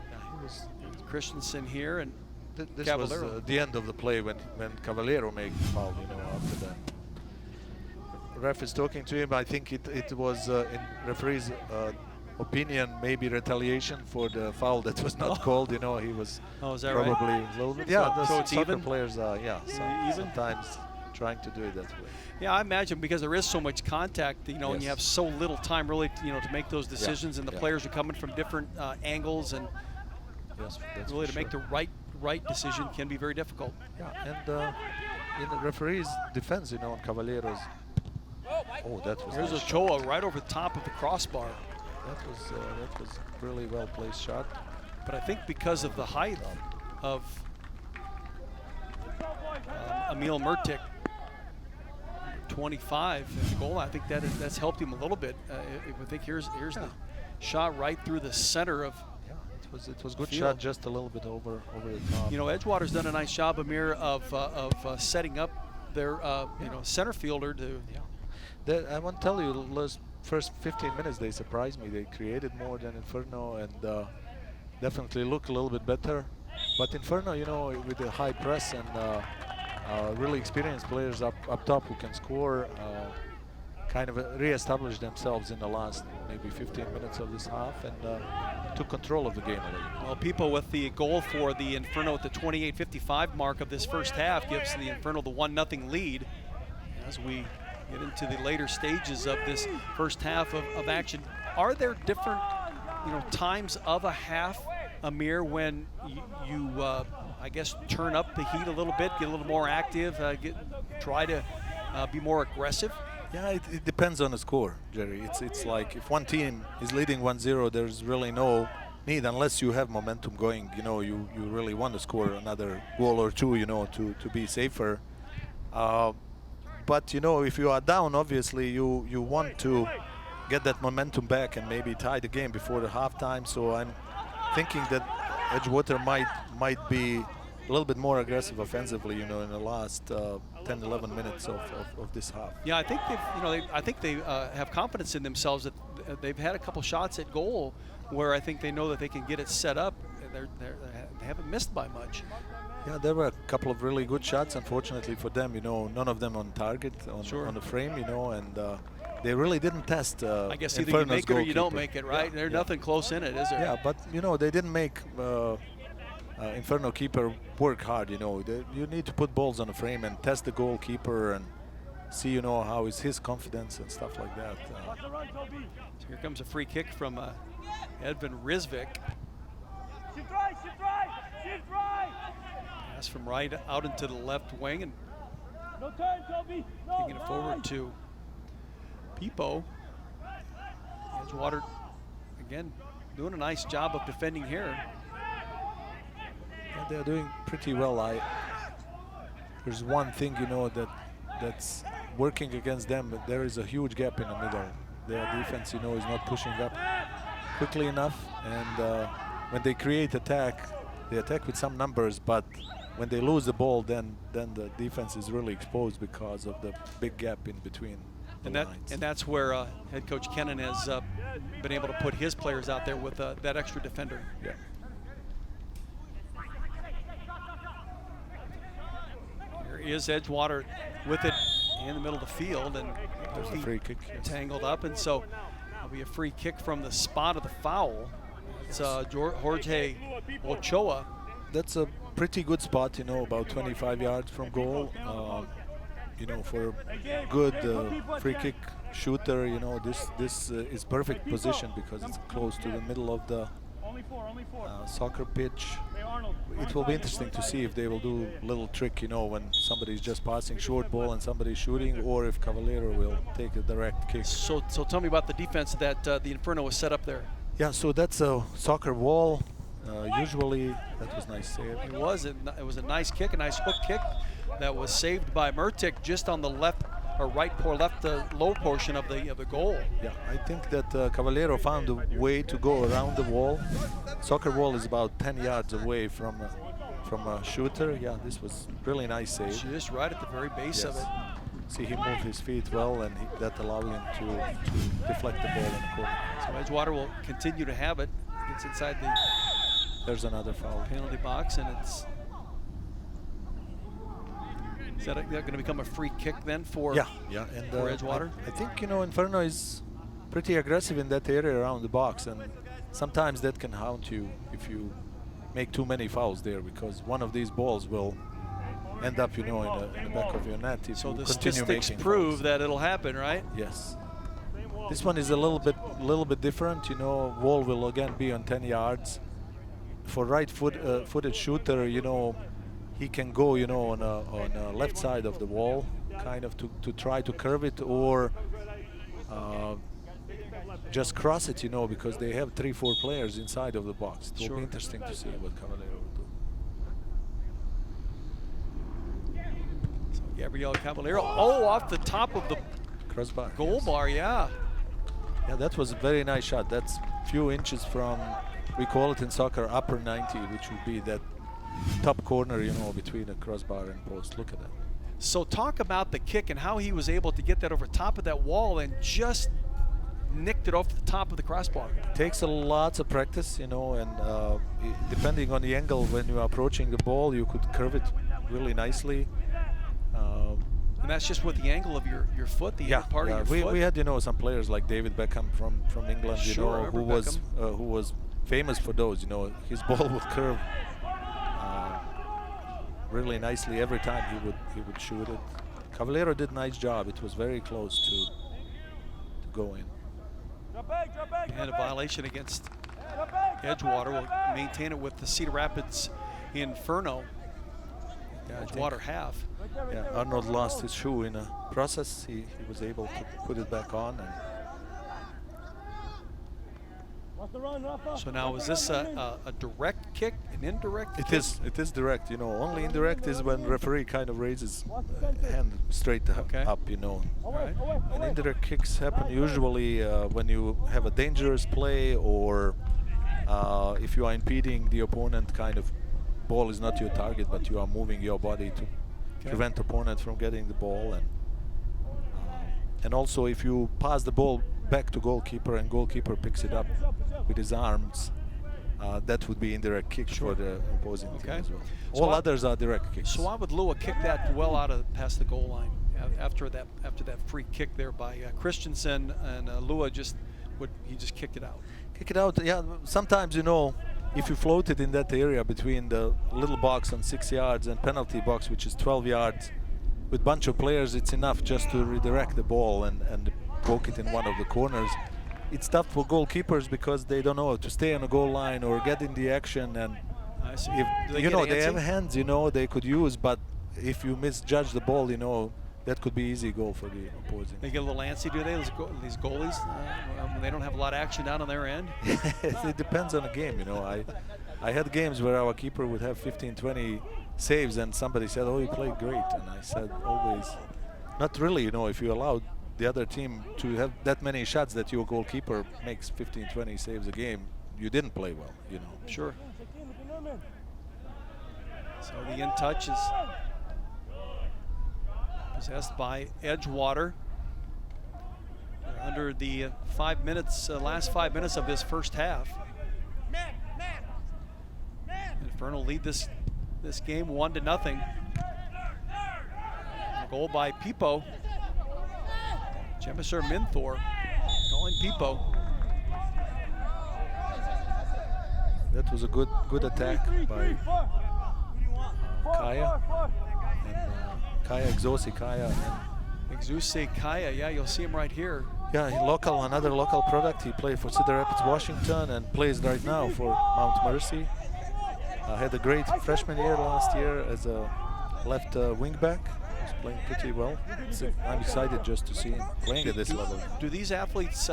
Yeah, he was. Christensen here, and This Cavallero. was the end of the play when Cavallero made the foul. After that. Ref is talking to him. I think it was in referee's opinion maybe retaliation for the foul that was not called. He was is that probably right? a little bit. Yeah, So the it's soccer even? players are Even? sometimes trying to do it that way. Yeah, I imagine because there is so much contact, and you Yes. have so little time really, to make those decisions, and the yeah. players are coming from different angles, and Yes, that's really for to make the sure. right decision can be very difficult. Yeah, and in the referee's defense, on Cavallero's. Oh, that was. Here's nice shot. Ochoa right over the top of the crossbar. That was really well placed shot. But I think because of the height of Emil Murtik, 25 at the goal line, I think that's helped him a little bit. I think here's the shot right through the center of. Yeah, it was good Field. shot, just a little bit over the top. Edgewater's done a nice job, Amir, of setting up their center fielder to. I want to tell you, the first 15 minutes they surprised me. They created more than Inferno and definitely look a little bit better. But Inferno, with the high press and really experienced players up top who can score, kind of re-established themselves in the last maybe 15 minutes of this half and took control of the game a little. Well, people with the goal for the Inferno at the 28:55 mark of this first half gives the Inferno the 1-0 lead as we get into the later stages of this first half of action. Are there different times of a half, Amir, when you I guess, turn up the heat a little bit, get a little more active, try to be more aggressive? Yeah, it depends on the score, Jerry. It's like if one team is leading 1-0, there's really no need unless you have momentum going. You really want to score another goal or two, to be safer. But if you are down, obviously you want to get that momentum back and maybe tie the game before the halftime. So I'm thinking that Edgewater might be a little bit more aggressive offensively, in the last 10-11 minutes of this half. Yeah, I think they have confidence in themselves that they've had a couple shots at goal where I think they know that they can get it set up. They haven't missed by much. Yeah, there were a couple of really good shots. Unfortunately for them, none of them on target, on the frame, and they really didn't test. I guess either Inferno's you make it or you don't goalkeeper. make it, right? There's nothing close in it, is there? Yeah, but they didn't make Inferno keeper work hard. You need to put balls on the frame and test the goalkeeper and see, how is his confidence and stuff like that. So here comes a free kick from Edvin Rizvik. Pass from right out into the left wing and taking it forward to Pipo. Edgewater again doing a nice job of defending here. Yeah, they're doing pretty well. There's one thing that's working against them, but there is a huge gap in the middle. Their defense, is not pushing up quickly enough, and when they create attack, they attack with some numbers, but when they lose the ball, then the defense is really exposed because of the big gap in between the lines. And that's where head coach Kennan has been able to put his players out there with that extra defender. Yeah. Here is Edgewater with it in the middle of the field, and There's a free kick. Yes. tangled up, and so it'll be a free kick from the spot of the foul. It's Jorge Ochoa. That's a pretty good spot, about 25 yards from goal. For a good free kick shooter, this is perfect position because it's close to the middle of the soccer pitch. It will be interesting to see if they will do a little trick, when somebody's just passing short ball and somebody's shooting, or if Cavallero will take a direct kick. So tell me about the defense that the Inferno was set up there. Yeah, so that's a soccer wall. Usually, that was nice save. It was a nice kick, a nice hook kick that was saved by Murtik just on the left or right left low portion of the goal. Yeah, I think that Cavallero found a way to go around the wall. Soccer wall is about 10 yards away from a shooter. Yeah, this was really nice save. Just right at the very base of it. See, he moved his feet well, and that allowed him to deflect the ball in the corner. So Edgewater will continue to have it. It's inside the There's another foul. penalty box, and it's. Is that going to become a free kick then for and for Edgewater? I think Inferno is pretty aggressive in that area around the box, and sometimes that can haunt you if you make too many fouls there, because one of these balls will end up in the back of your net if So you the continue statistics making prove fouls. that it'll happen, right? Yes. This one is a little bit different. Wall will again be on 10 yards. For right-footed shooter, he can go, on a left side of the wall, kind of to try to curve it, or just cross it, because they have 3-4 players inside of the box. It will be interesting to see what Cavallero will do. So Gabriel Caballero, off the top of the Crossbar. goal yes. bar, yeah. Yeah, that was a very nice shot. That's a few inches from, we call it in soccer, upper 90, which would be that top corner, between the crossbar and post. Look at that. So talk about the kick and how he was able to get that over top of that wall and just nicked it off the top of the crossbar. It takes a lot of practice, and depending on the angle when you are approaching the ball, you could curve it really nicely. And that's just with the angle of your foot, the inner part of your foot. We had some players like David Beckham from England, who was famous for those. His ball would curve really nicely every time he would shoot it. Cavallero did a nice job. It was very close to go in. And a violation against Edgewater will maintain it with the Cedar Rapids Inferno. Yeah, Edgewater have. Yeah, Arnold lost his shoe in a process. He was able to put it back on. And so now, is this a direct kick, an indirect kick? it is direct, you know. Only indirect is when referee kind of raises hand straight up, you know. Right. And indirect kicks happen usually when you have a dangerous play, or if you are impeding the opponent, kind of ball is not your target, but you are moving your body to prevent opponent from getting the ball. And also if you pass the ball back to goalkeeper and goalkeeper picks it up with his arms, that would be indirect kick for the opposing team as well. So All others are direct kicks. So why would Lua kick that well out of past the goal line after that free kick there by Christensen, and Lua just kicked it out? Kick it out, yeah. Sometimes, you know, if you float it in that area between the little box on 6 yards and penalty box, which is 12 yards, with bunch of players, it's enough just to redirect the ball and poke it in one of the corners. It's tough for goalkeepers because they don't know how to stay on a goal line or get in the action. And if you know, they have hands, you know, they could use, but if you misjudge the ball, you know, that could be easy goal for the opposing. They get a little antsy, do they? These goalies, they don't have a lot of action down on their end. It depends on the game, you know. I had games where our keeper would have 15, 20 saves, and somebody said, "Oh, you played great," and I said, "Always, not really, you know. If you allow the other team to have that many shots that your goalkeeper makes 15, 20 saves a game, you didn't play well, you know." Sure. So the in touch is possessed by Edgewater. They're under the 5 minutes, last 5 minutes of this first half. Inferno lead this game 1-0. A goal by Pipo. Jemisar Minthor calling Pipo. That was a good attack by Kaya. And Kaya, Exosi Kaya. Exosi Kaya, yeah, you'll see him right here. Yeah, another local product. He played for Cedar Rapids, Washington, and plays right now for Mount Mercy. Had a great freshman year last year as a left wingback. He's playing pretty well. I'm excited just to see him playing at this level. Do these athletes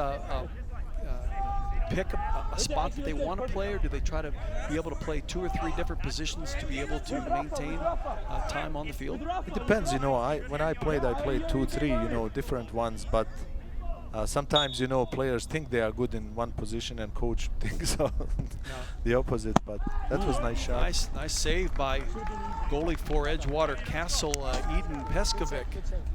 pick a spot that they want to play, or do they try to be able to play 2 or 3 different positions to be able to maintain time on the field? It depends, you know. When I played 2, 3, you know, different ones, but sometimes, you know, players think they are good in one position and coach thinks the opposite, but that was a nice shot. Nice save by goalie for Edgewater Castle, Eden Peskovic.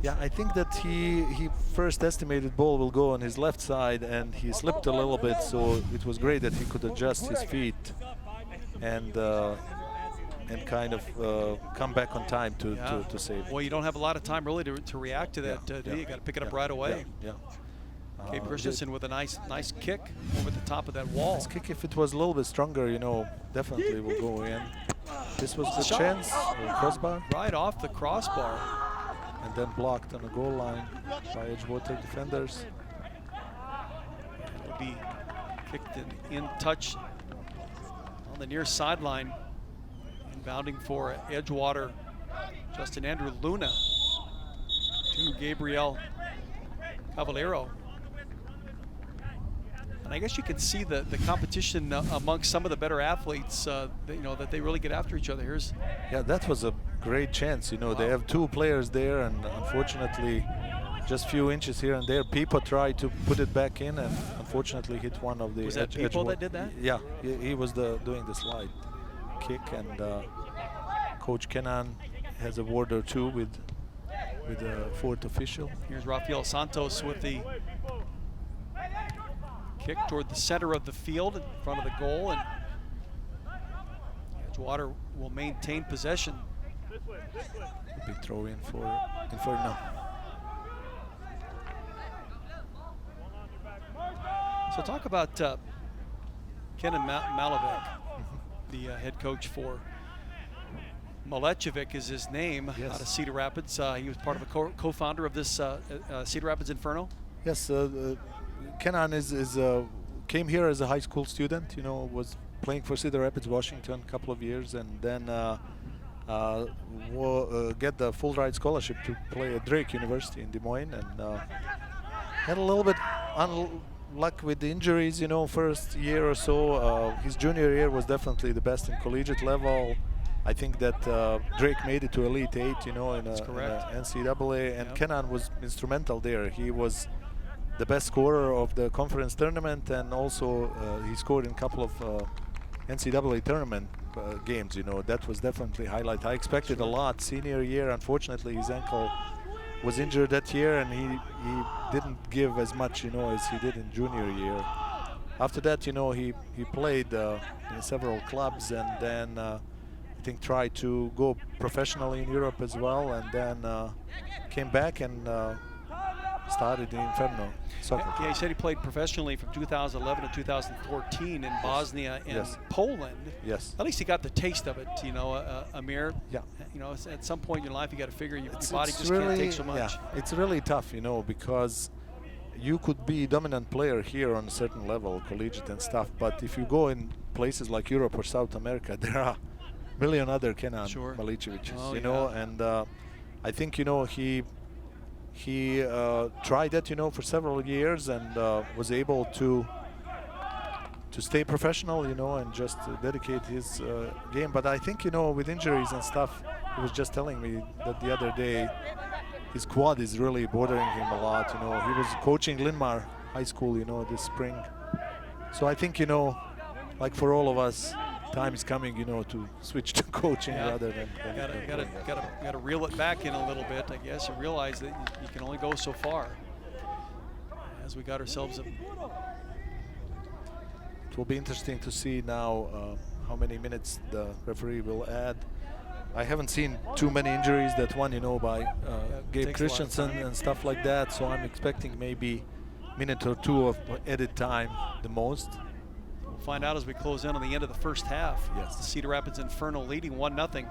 Yeah, I think that he first estimated ball will go on his left side, and he slipped a little bit, so it was great that he could adjust his feet and kind of come back on time to save. Well, you don't have a lot of time really to react to that, do you? You got to pick it up right away. Yeah. Gabe Christensen with a nice kick over the top of that wall. This kick, if it was a little bit stronger, you know, definitely will go in. This was the chance, crossbar. Right off the crossbar. And then blocked on the goal line by Edgewater defenders. It will be kicked in touch on the near sideline. Inbounding for Edgewater, Justin Andrew Luna to Gabriel Cavallero. And I guess you can see the competition amongst some of the better athletes, that they really get after each other. Yeah, that was a great chance. You know, they have 2 players there, and unfortunately, just few inches here and there. Pipo tried to put it back in, and unfortunately hit one of the. Was that Pipo that did that? Yeah, he was doing the slide kick, and Coach Kenan has a word or two with the 4th official. Here's Rafael Santos with the kick toward the center of the field in front of the goal, and Edgewater will maintain possession. Big throw in for INFERNO. So talk about Kenan Malevich, the head coach for Malečevic is his name, yes. Out of Cedar Rapids. He was part of a co-founder of this Cedar Rapids Inferno. Yes, Kenan came here as a high school student, was playing for Cedar Rapids, Washington a couple of years, and then get the full ride scholarship to play at Drake University in Des Moines, and had a little bit luck with the injuries, first year or so. His junior year was definitely the best in collegiate level. I think that Drake made it to Elite 8, in a NCAA, and Kenan was instrumental there. He was the best scorer of the conference tournament, and also he scored in a couple of NCAA tournament games. That was definitely a highlight. I expected a lot. Senior year, unfortunately, his ankle was injured that year, and he didn't give as much, as he did in junior year. After that, he played in several clubs, and then I think tried to go professionally in Europe as well, and then came back and started in Inferno soccer. Yeah, he said he played professionally from 2011 to 2014 in Bosnia and Poland. Yes. At least he got the taste of it, Amir. Yeah. At some point in your life, you got to figure your body just can't take so much. Yeah, it's really tough, because you could be a dominant player here on a certain level, collegiate and stuff, but if you go in places like Europe or South America, there are a million other Kenan Milicevics, and I think, he tried that, for several years, and was able to stay professional, and just dedicate his game. But I think, with injuries and stuff, he was just telling me that the other day his quad is really bothering him a lot. He was coaching Linmar High School, this spring. So I think, like for all of us, time is coming, to switch to coaching rather than gotta reel it back in a little bit, I guess, and realize that you can only go so far. As we got ourselves a... It will be interesting to see now how many minutes the referee will add. I haven't seen too many injuries that one, by Gabe Christensen and stuff like that, so I'm expecting maybe a minute or two of added time the most. We'll find out as we close in on the end of the first half. Yes. The Cedar Rapids Inferno leading 1-0.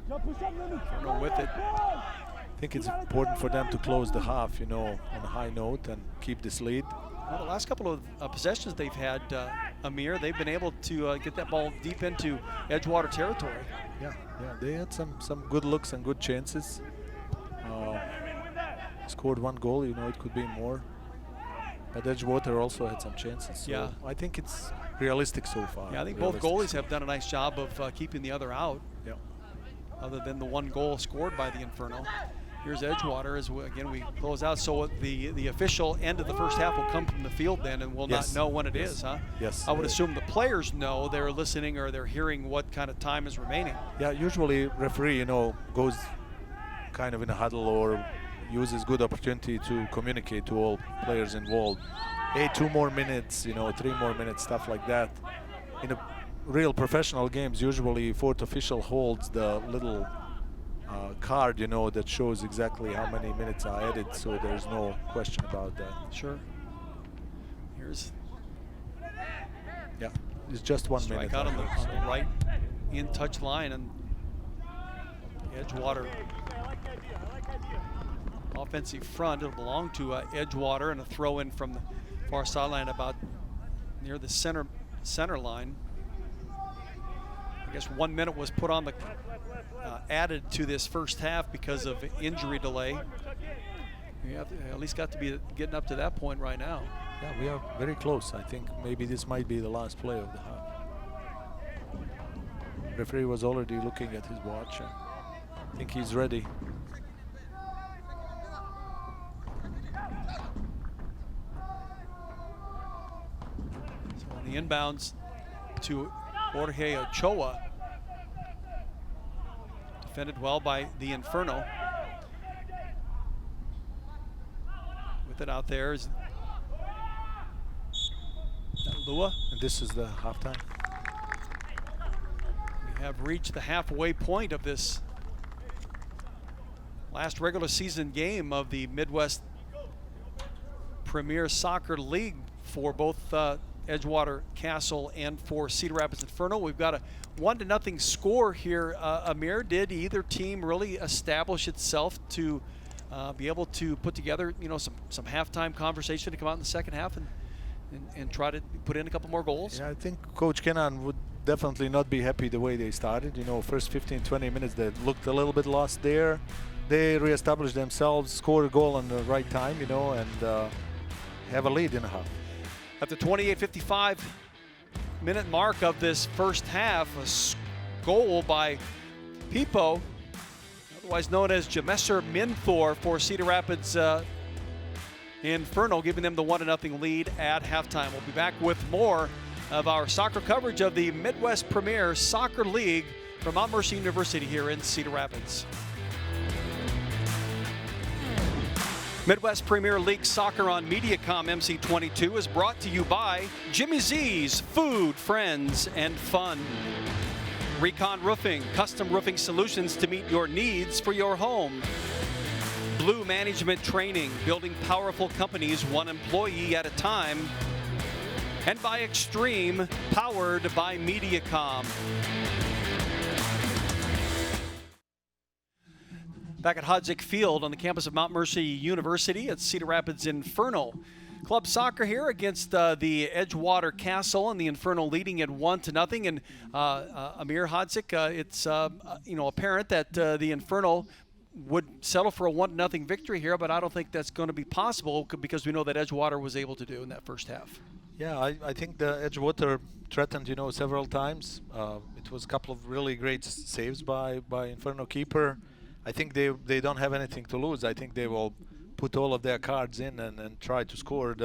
Inferno with it. I think it's important for them to close the half, on a high note and keep this lead. Well, the last couple of possessions they've had, Amir, they've been able to get that ball deep into Edgewater territory. Yeah, they had some good looks and good chances. Scored one goal, it could be more. But Edgewater also had some chances. So I think it's realistic so far. Yeah, I think both goalies have done a nice job of keeping the other out. Yeah. Other than the one goal scored by the Inferno. Here's Edgewater as again we close out. So the official end of the first half will come from the field then, and we'll not know when it is, huh? Yes. I would assume the players know, they're listening or they're hearing what kind of time is remaining. Yeah, usually referee, goes kind of in a huddle or uses good opportunity to communicate to all players involved. Hey, 2 more minutes, 3 more minutes, stuff like that. In a real professional games, usually fourth official holds the little card, that shows exactly how many minutes are added, so there's no question about that. Sure. Here's it's just 1 minute. Strike out on the right in touch line, and Edgewater offensive front. It'll belong to Edgewater, and a throw in from the far sideline about near the center line. I guess 1 minute was put on the added to this first half because of injury delay. We have at least got to be getting up to that point right now. Yeah, we are very close. I think maybe this might be the last play of the half. Referee was already looking at his watch. I think he's ready. So on the inbounds to Jorge Ochoa. Defended well by the Inferno. With it out there is Lua. And this is the halftime. We have reached the halfway point of this last regular season game of the Midwest Premier Soccer League for both Edgewater Castle and for Cedar Rapids Inferno. We've got a 1-0 score here. Amir, did either team really establish itself to be able to put together, some halftime conversation to come out in the second half and try to put in a couple more goals. Yeah, I think Coach Kenan would definitely not be happy the way they started. You know, first 15-20 minutes they looked a little bit lost there. They reestablished themselves, scored a goal on the right time, you know, and have a lead in a half. At the 28:55 minute mark of this first half, a goal by Pipo, otherwise known as Jameser Minthor for Cedar Rapids Inferno, giving them the 1-0 lead at halftime. We'll be back with more of our soccer coverage of the Midwest Premier Soccer League from Mount Mercy University here in Cedar Rapids. Midwest Premier League Soccer on Mediacom MC22 is brought to you by Jimmy Z's Food, Friends, and Fun. Recon Roofing, custom roofing solutions to meet your needs for your home. Blue Management Training, building powerful companies one employee at a time. And by Extreme, powered by Mediacom. Back at Hodzik Field on the campus of Mount Mercy University at Cedar Rapids Inferno. Club soccer here against the Edgewater Castle, and the Inferno leading at 1-0. And Amir Hodzik, it's apparent that the Inferno would settle for a 1-0 victory here, but I don't think that's going to be possible because we know that Edgewater was able to do in that first half. Yeah, I think the Edgewater threatened, you know, several times. It was a couple of really great saves by Inferno keeper. I think they don't have anything to lose. I think they will put all of their cards in and try to score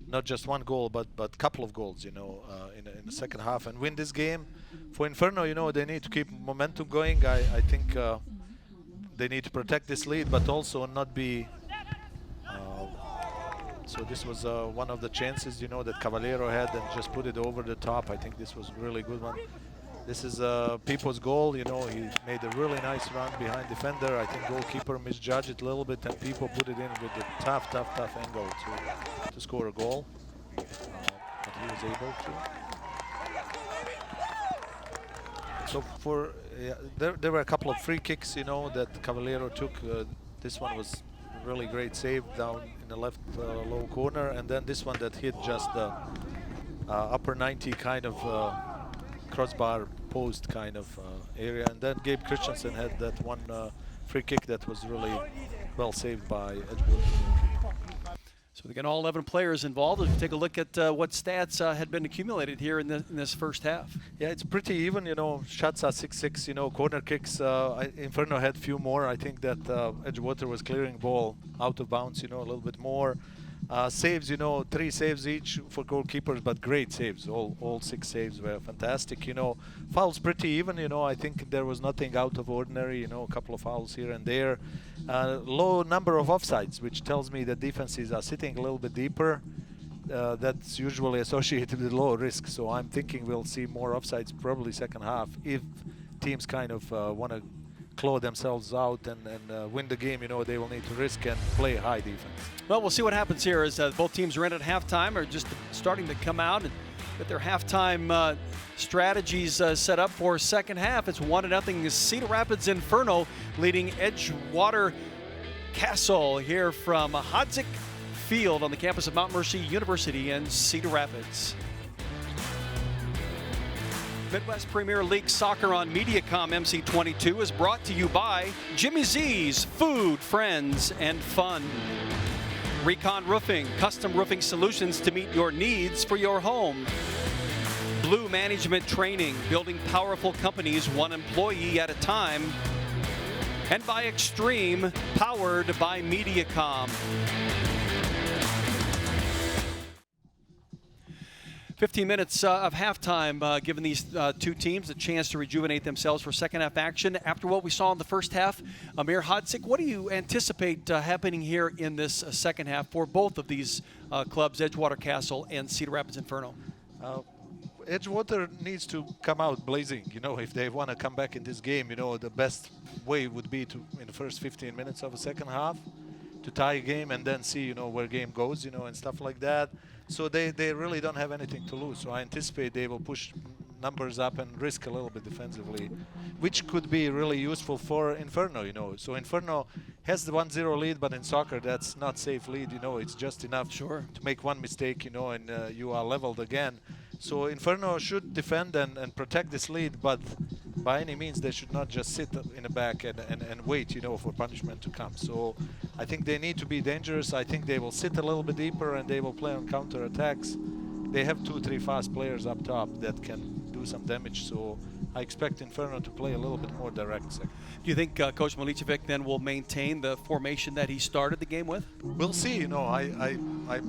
not just one goal, but a couple of goals, you know, in the second half and win this game. For Inferno, you know, they need to keep momentum going. I think they need to protect this lead, but also not be. So this was one of the chances, you know, that Cavallero had and just put it over the top. I think this was a really good one. This is Pipo's goal, you know, he made a really nice run behind defender. I think goalkeeper misjudged it a little bit and Pipo put it in with a tough angle to score a goal. But he was able to. So for, there were a couple of free kicks, you know, that Cavallero took. This one was a really great save down in the left low corner, and then this one that hit just the upper 90 kind of crossbar post kind of area, and then Gabe Christensen had that one free kick that was really well saved by Edgewood. So again, all 11 players involved. Let's take a look at what stats had been accumulated here in this first half. Yeah, it's pretty even, you know. Shots are 6-6, you know. Corner kicks, Inferno had a few more. I think that Edgewater was clearing ball out of bounds, you know, a little bit more. Saves, you know, 3 saves each for goalkeepers, but great saves. All 6 saves were fantastic, you know. Fouls pretty even, you know. I think there was nothing out of ordinary, you know, a couple of fouls here and there. Low number of offsides, which tells me that defenses are sitting a little bit deeper. That's usually associated with low risk, so I'm thinking we'll see more offsides probably second half if teams kind of want to claw themselves out and win the game. You know, they will need to risk and play high defense. Well, we'll see what happens here as both teams are in at halftime, or just starting to come out and get their halftime strategies set up for second half. It's 1-0 Cedar Rapids Inferno leading Edgewater Castle here from Hodzik Field on the campus of Mount Mercy University in Cedar Rapids. Midwest Premier League Soccer on Mediacom MC22 is brought to you by Jimmy Z's Food, Friends, and Fun. Recon Roofing, custom roofing solutions to meet your needs for your home. Blue Management Training, building powerful companies one employee at a time. And by Extreme, powered by Mediacom. 15 minutes of halftime, giving these two teams a chance to rejuvenate themselves for second half action. After what we saw in the first half, Amir Hodzik, what do you anticipate happening here in this second half for both of these clubs, Edgewater Castle and Cedar Rapids Inferno? Edgewater needs to come out blazing, you know, if they want to come back in this game. You know, the best way would be to, in the first 15 minutes of a second half, to tie a game and then see, you know, where game goes, you know, and stuff like that. So they really don't have anything to lose. So I anticipate they will push numbers up and risk a little bit defensively, which could be really useful for Inferno, you know. So Inferno has the 1-0 lead, but in soccer that's not safe lead, you know. It's just enough to make one mistake, you know, and you are leveled again. So Inferno should defend and protect this lead, but by any means they should not just sit in the back and wait, you know, for punishment to come. So I think they need to be dangerous. I think they will sit a little bit deeper and they will play on counter-attacks. They have 2-3 fast players up top that can do some damage, so I expect Inferno to play a little bit more direct second. Do you think Coach Milicevic then will maintain the formation that he started the game with? We'll see, you know. I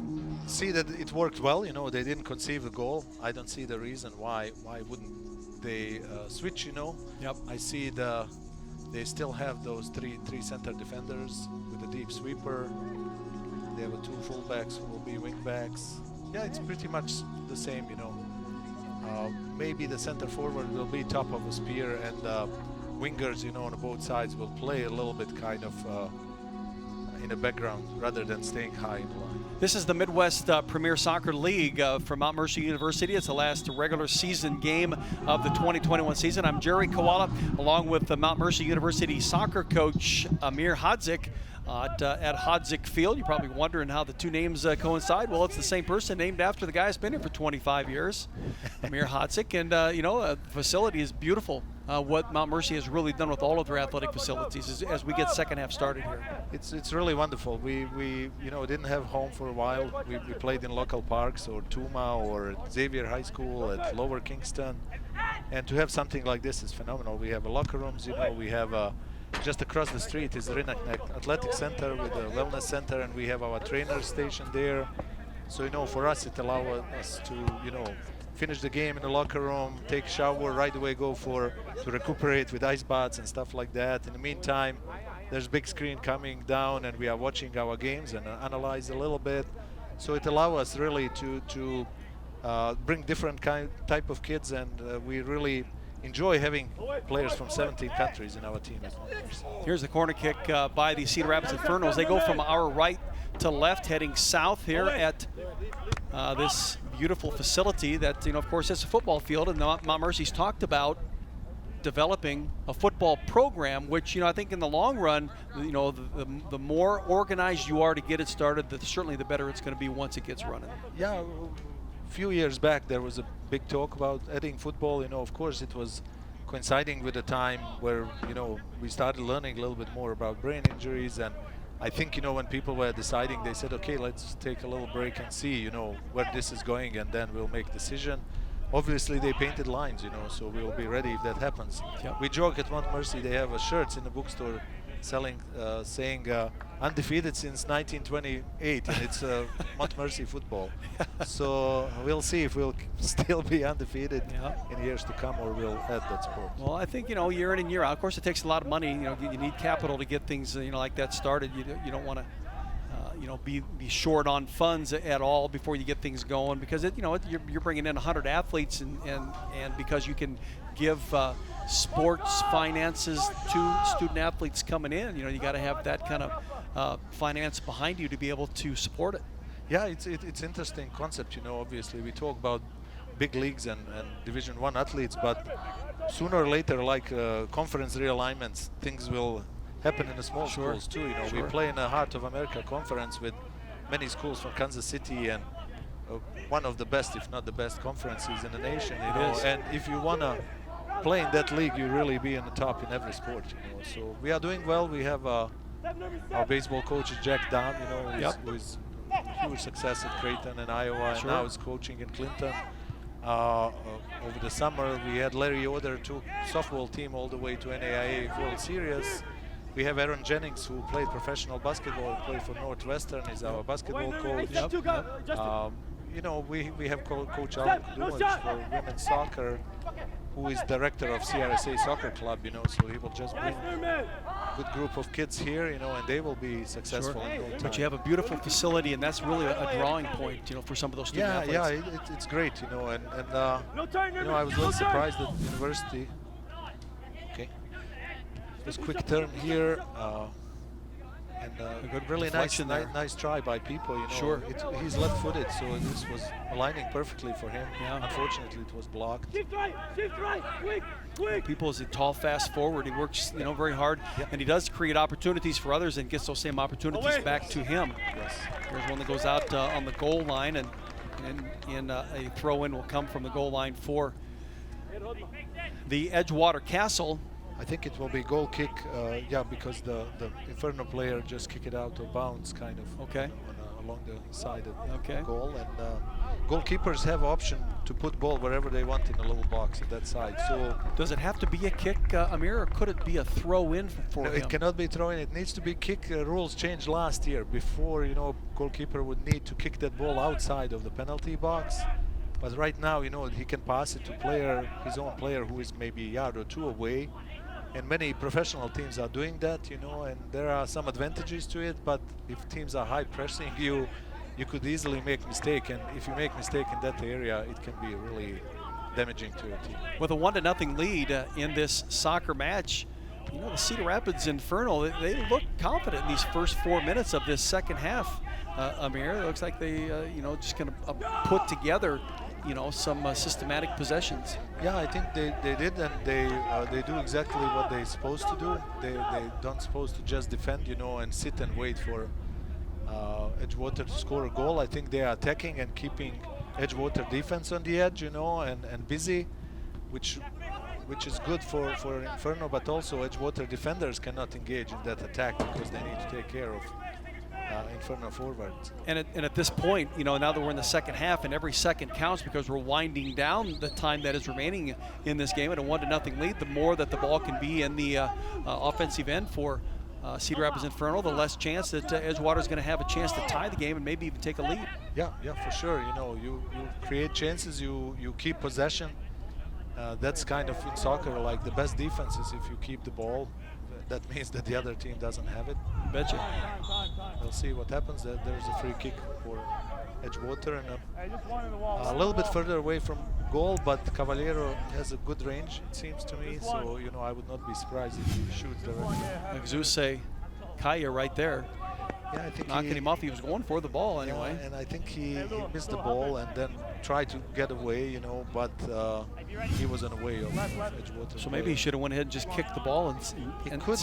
see that it worked well, you know. They didn't conceive the goal. I don't see the reason why wouldn't they switch, you know. Yep. I see they still have those three center defenders with a deep sweeper. They have 2 fullbacks who will be wing backs. Yeah, it's pretty much the same, you know. Maybe the center forward will be top of a spear, and wingers, you know, on both sides will play a little bit kind of in the background rather than staying high in the line. This is the Midwest Premier Soccer League for Mount Mercy University. It's the last regular season game of the 2021 season. I'm Jerry Koala, along with the Mount Mercy University soccer coach Amir Hadzik at Hadzik Field. You're probably wondering how the two names coincide. Well, it's the same person named after the guy who's been here for 25 years, Amir Hadzik. And, you know, the facility is beautiful. What Mount Mercy has really done with all of their athletic facilities as we get second half started here. It's really wonderful. We you know, didn't have home for a while. We played in local parks or Tuma or Xavier High School at Lower Kingston, and to have something like this is phenomenal. We have a locker rooms, you know. We have just across the street is the Rinak Athletic Center with a wellness center, and we have our trainer station there. So, you know, for us it allows us to, you know, finish the game in the locker room, take a shower, right away go to recuperate with ice baths and stuff like that. In the meantime, there's big screen coming down and we are watching our games and analyze a little bit. So it allows us really to bring different type of kids, and we really enjoy having players from 17 countries in our team. Here's the corner kick by the Cedar Rapids Infernos. They go from our right to left, heading south here at this beautiful facility that, you know, of course, it's a football field, and Mount Mercy's talked about developing a football program, which, you know, I think in the long run, you know, the more organized you are to get it started, certainly the better it's going to be once it gets running. Yeah, a few years back there was a big talk about adding football. You know, of course it was coinciding with a time where, you know, we started learning a little bit more about brain injuries, and I think, you know, when people were deciding, they said, okay, let's take a little break and see, you know, where this is going, and then we'll make a decision. Obviously they painted lines, you know, so we'll be ready if that happens. Yep. We joke at Mount Mercy, they have shirts in the bookstore selling, saying undefeated since 1928, and it's Mount Mercy football. So we'll see if we'll still be undefeated in years to come, or we'll add that sport. Well, I think, you know, year in and year out, of course it takes a lot of money. You know, you need capital to get things, you know, like that started. You don't want to you know, be short on funds at all before you get things going, because you know, you're bringing in 100 athletes, and because you can give sports finances to student athletes coming in, you know, you got to have that kind of finance behind you to be able to support it. Yeah, it's interesting concept. You know, obviously we talk about big leagues and Division I athletes, but sooner or later, like conference realignments, things will happen in the small schools too. You know, we play in the Heart of America conference with many schools from Kansas City, and one of the best, if not the best, conferences in the nation. You know, and if you wanna play in that league, you really be in the top in every sport. You know, so we are doing well. We have our baseball coach Jack Dahm, you know, who is huge success at Creighton and Iowa, and now is coaching in Clinton. Over the summer, we had Larry Yoder, took softball team all the way to NAIA World Series. We have Aaron Jennings, who played professional basketball, played for Northwestern, is our basketball coach. You know, we have Coach Alan Kudulic for women's soccer, who is director of CRSA Soccer Club, you know, so he will just bring a good group of kids here, you know, and they will be successful in no time. But you have a beautiful facility, and that's really a drawing point, you know, for some of those student athletes. Yeah, it's great, you know, and you know, I was a little surprised at the university. Okay. Just quick turn here, And A good really nice, deflection there. nice try by people. You know, Sure. He's left-footed, so this was aligning perfectly for him. Yeah. Unfortunately, it was blocked. Shift right, quick. People is a tall, fast forward. He works, very hard, and he does create opportunities for others and gets those same opportunities back to him. Yes. There's one that goes out on the goal line, and a throw-in will come from the goal line for the Edgewater Castle. I think it will be goal kick, because the Inferno player just kicked it out of bounds, kind of. Okay. Along the side of Okay. the goal, and goalkeepers have option to put ball wherever they want in the little box at that side. So Does it have to be a kick, Amir, or could it be a throw-in for no, him? it cannot be thrown. It needs to be kick. Rules changed last year. Before, goalkeeper would need to kick that ball outside of the penalty box. But right now, he can pass it to his own player who is maybe a yard or two away. And many professional teams are doing that, and there are some advantages to it. But if teams are high pressing you, you could easily make mistake. And if you make mistake in that area, it can be really damaging to your team. With a 1-0 lead in this soccer match, the Cedar Rapids Inferno, they look confident in these first 4 minutes of this second half. Amir, it looks like they, just kind of put together, some systematic possessions. Yeah, I think they did, and they do exactly what they're supposed to do. They don't supposed to just defend, and sit and wait for Edgewater to score a goal. I think they are attacking and keeping Edgewater defense on the edge, and busy, which is good for Inferno, but also Edgewater defenders cannot engage in that attack because they need to take care of Inferno forwards. And at this point, now that we're in the second half, and every second counts because we're winding down the time that is remaining in this game at a 1-0 lead. The more that the ball can be in the offensive end for Cedar Rapids Inferno, the less chance that Edgewater is going to have a chance to tie the game and maybe even take a lead. Yeah, for sure. You create chances, you keep possession. That's kind of in soccer, like the best defense is if you keep the ball. That means that the other team doesn't have it. Betcha. We'll see what happens. There's a free kick for Edgewater, and a little bit further away from goal, but Cavallero has a good range, it seems to me. So, I would not be surprised if he shoots directly. Exuse Kaya right there. Yeah, I think knocking him off. He was going for the ball anyway. Yeah, and I think he missed the ball and then tried to get away, but he was in the way of Edgewater. So maybe he should have went ahead and just kicked the ball and see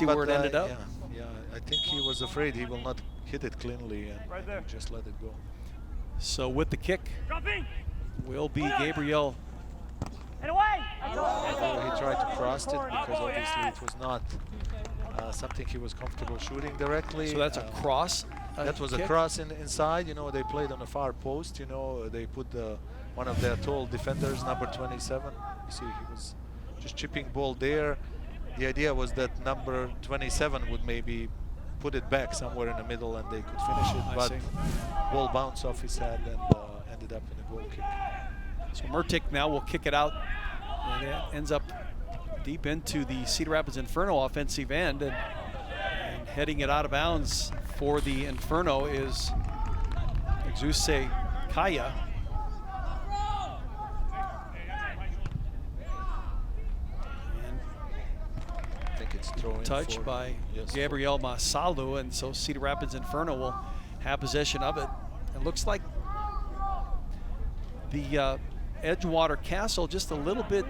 but, where it ended up. Yeah, I think he was afraid he will not hit it cleanly and just let it go. So with the kick will be Gabriel. He tried to cross it because obviously it was not something he was comfortable shooting directly. So that's a cross. That was kick. a cross inside. They played on the far post. They put one of their tall defenders, number 27. You see, he was just chipping ball there. The idea was that number 27 would maybe put it back somewhere in the middle and they could finish it. But ball bounced off his head and ended up in a goal kick. So Murtik now will kick it out, and it ends up deep into the Cedar Rapids Inferno offensive end, and heading it out of bounds for the Inferno is Exuse Kaya. I think it's thrown Touched by Gabriel Masalu, and so Cedar Rapids Inferno will have possession of it. It looks like the Edgewater Castle just a little bit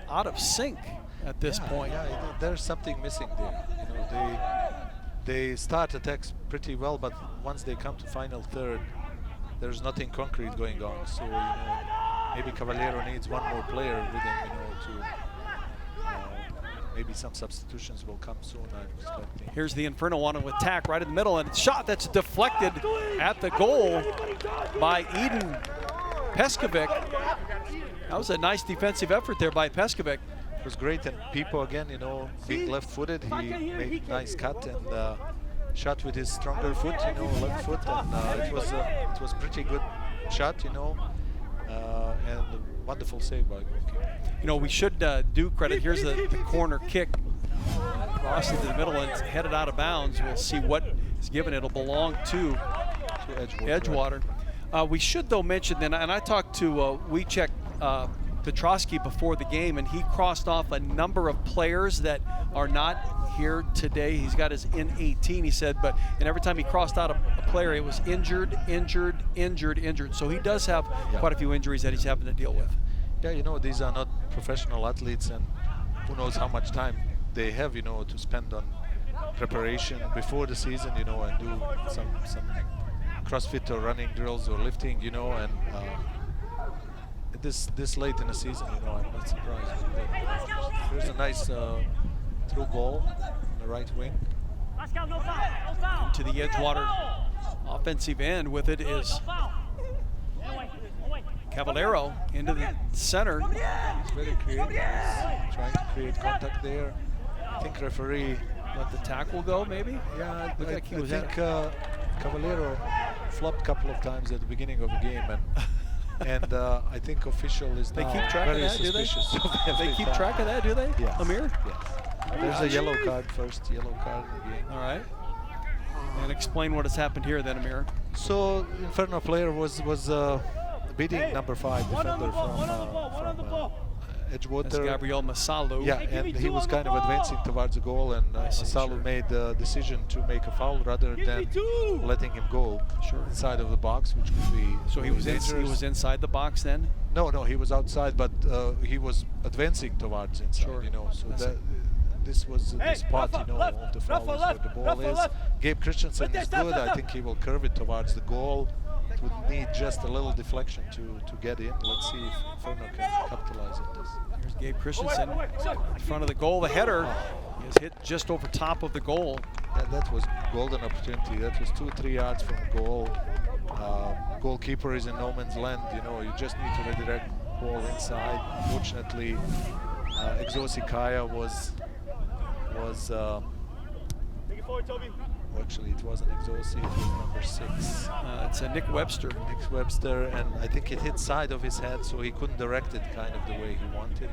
out of sync at this point. Yeah, there's something missing there. They start attacks pretty well, but once they come to final third, there's nothing concrete going on. So maybe Cavallero needs one more player with him, to maybe some substitutions will come soon, I'm expecting. Here's the Inferno on to attack right in the middle, and a shot that's deflected at the goal by Eden Peskovic. That was a nice defensive effort there by Peskovic. It was great, and Pipo again, being left-footed, he made a nice cut and shot with his stronger foot, left foot, and it was pretty good shot, and a wonderful save by goalkeeper. We should do credit. Here's the corner kick. Cross into the middle and it's headed out of bounds. We'll see what is given. It'll belong to Edgewater. We should, though, mention, and I talked to Wojciech Petrowski before the game, and he crossed off a number of players that are not here today. He's got his N18, he said, and every time he crossed out a player, it was injured, injured, injured, injured. So he does have quite a few injuries that he's having to deal with. Yeah, you know, these are not professional athletes, and who knows how much time they have, you know, to spend on preparation before the season, you know, and do some CrossFit or running drills or lifting, you know, and this late in the season, you know, I'm not surprised. There's a nice through ball on the right wing. Into the Edgewater offensive end with it is Caballero into the center. He's very creative. He's trying to create contact there. I think referee let the tackle go, maybe? Yeah, I like think Caballero flopped a couple of times at the beginning of the game, and I think official is now very suspicious. They keep track of that, do they? Yes. Amir? Yes. There's a yellow card, first yellow card in the game. All right. And explain what has happened here then, Amir. So Inferno player was beating number 5 defender from Edgewater. That's Gabriel Masalu. Yeah, and he was kind of advancing towards the goal, and Masalu made the decision to make a foul rather than letting him go inside of the box, which could be so he was inside the box then? No, he was outside, but he was advancing towards inside, you know, so this was the spot, you know, of the foul is where the ball is. Gabe Christensen is good. I think he will curve it towards the goal. It would need just a little deflection to get in. Let's see if Inferno can capitalize on this. Here's Gabe Christensen in front of the goal. The header is hit just over top of the goal. Yeah, that was golden opportunity. That was 2-3 yards from the goal. Goalkeeper is in no man's land. You know, you just need to redirect the ball inside. Fortunately, Exosi Kaya was actually, it wasn't Exosi, it was number 6. It's Nick Webster. Nick Webster, and I think it hit side of his head, so he couldn't direct it kind of the way he wanted.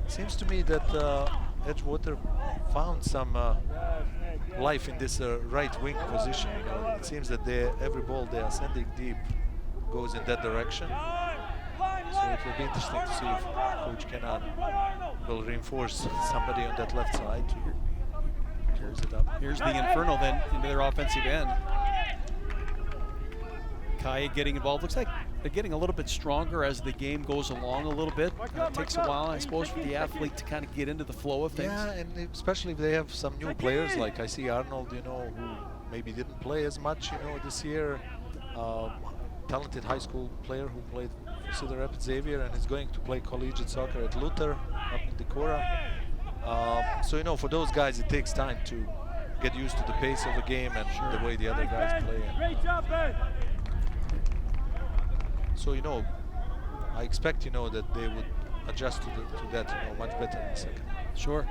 Seems to me that Edgewater found some life in this right wing position. You know, it seems that every ball they are sending deep goes in that direction. So it will be interesting to see if Coach Kenan will reinforce somebody on that left side to close it up. Here's the Inferno then into their offensive end. Kaya getting involved. Looks like they're getting a little bit stronger as the game goes along a little bit. It takes a while, I suppose, for the athlete to kind of get into the flow of things. Yeah, and especially if they have some new players, like I see Arnold, you know, who maybe didn't play as much, you know, this year. Talented high school player who played for CEDAR Rapids Xavier and is going to play collegiate soccer at Luther up in Decorah. So, you know, for those guys, it takes time to get used to the pace of the game and the way the other guys play. And, so, you know, I expect, you know, that they would adjust to that, you know, much better in the second. Sure.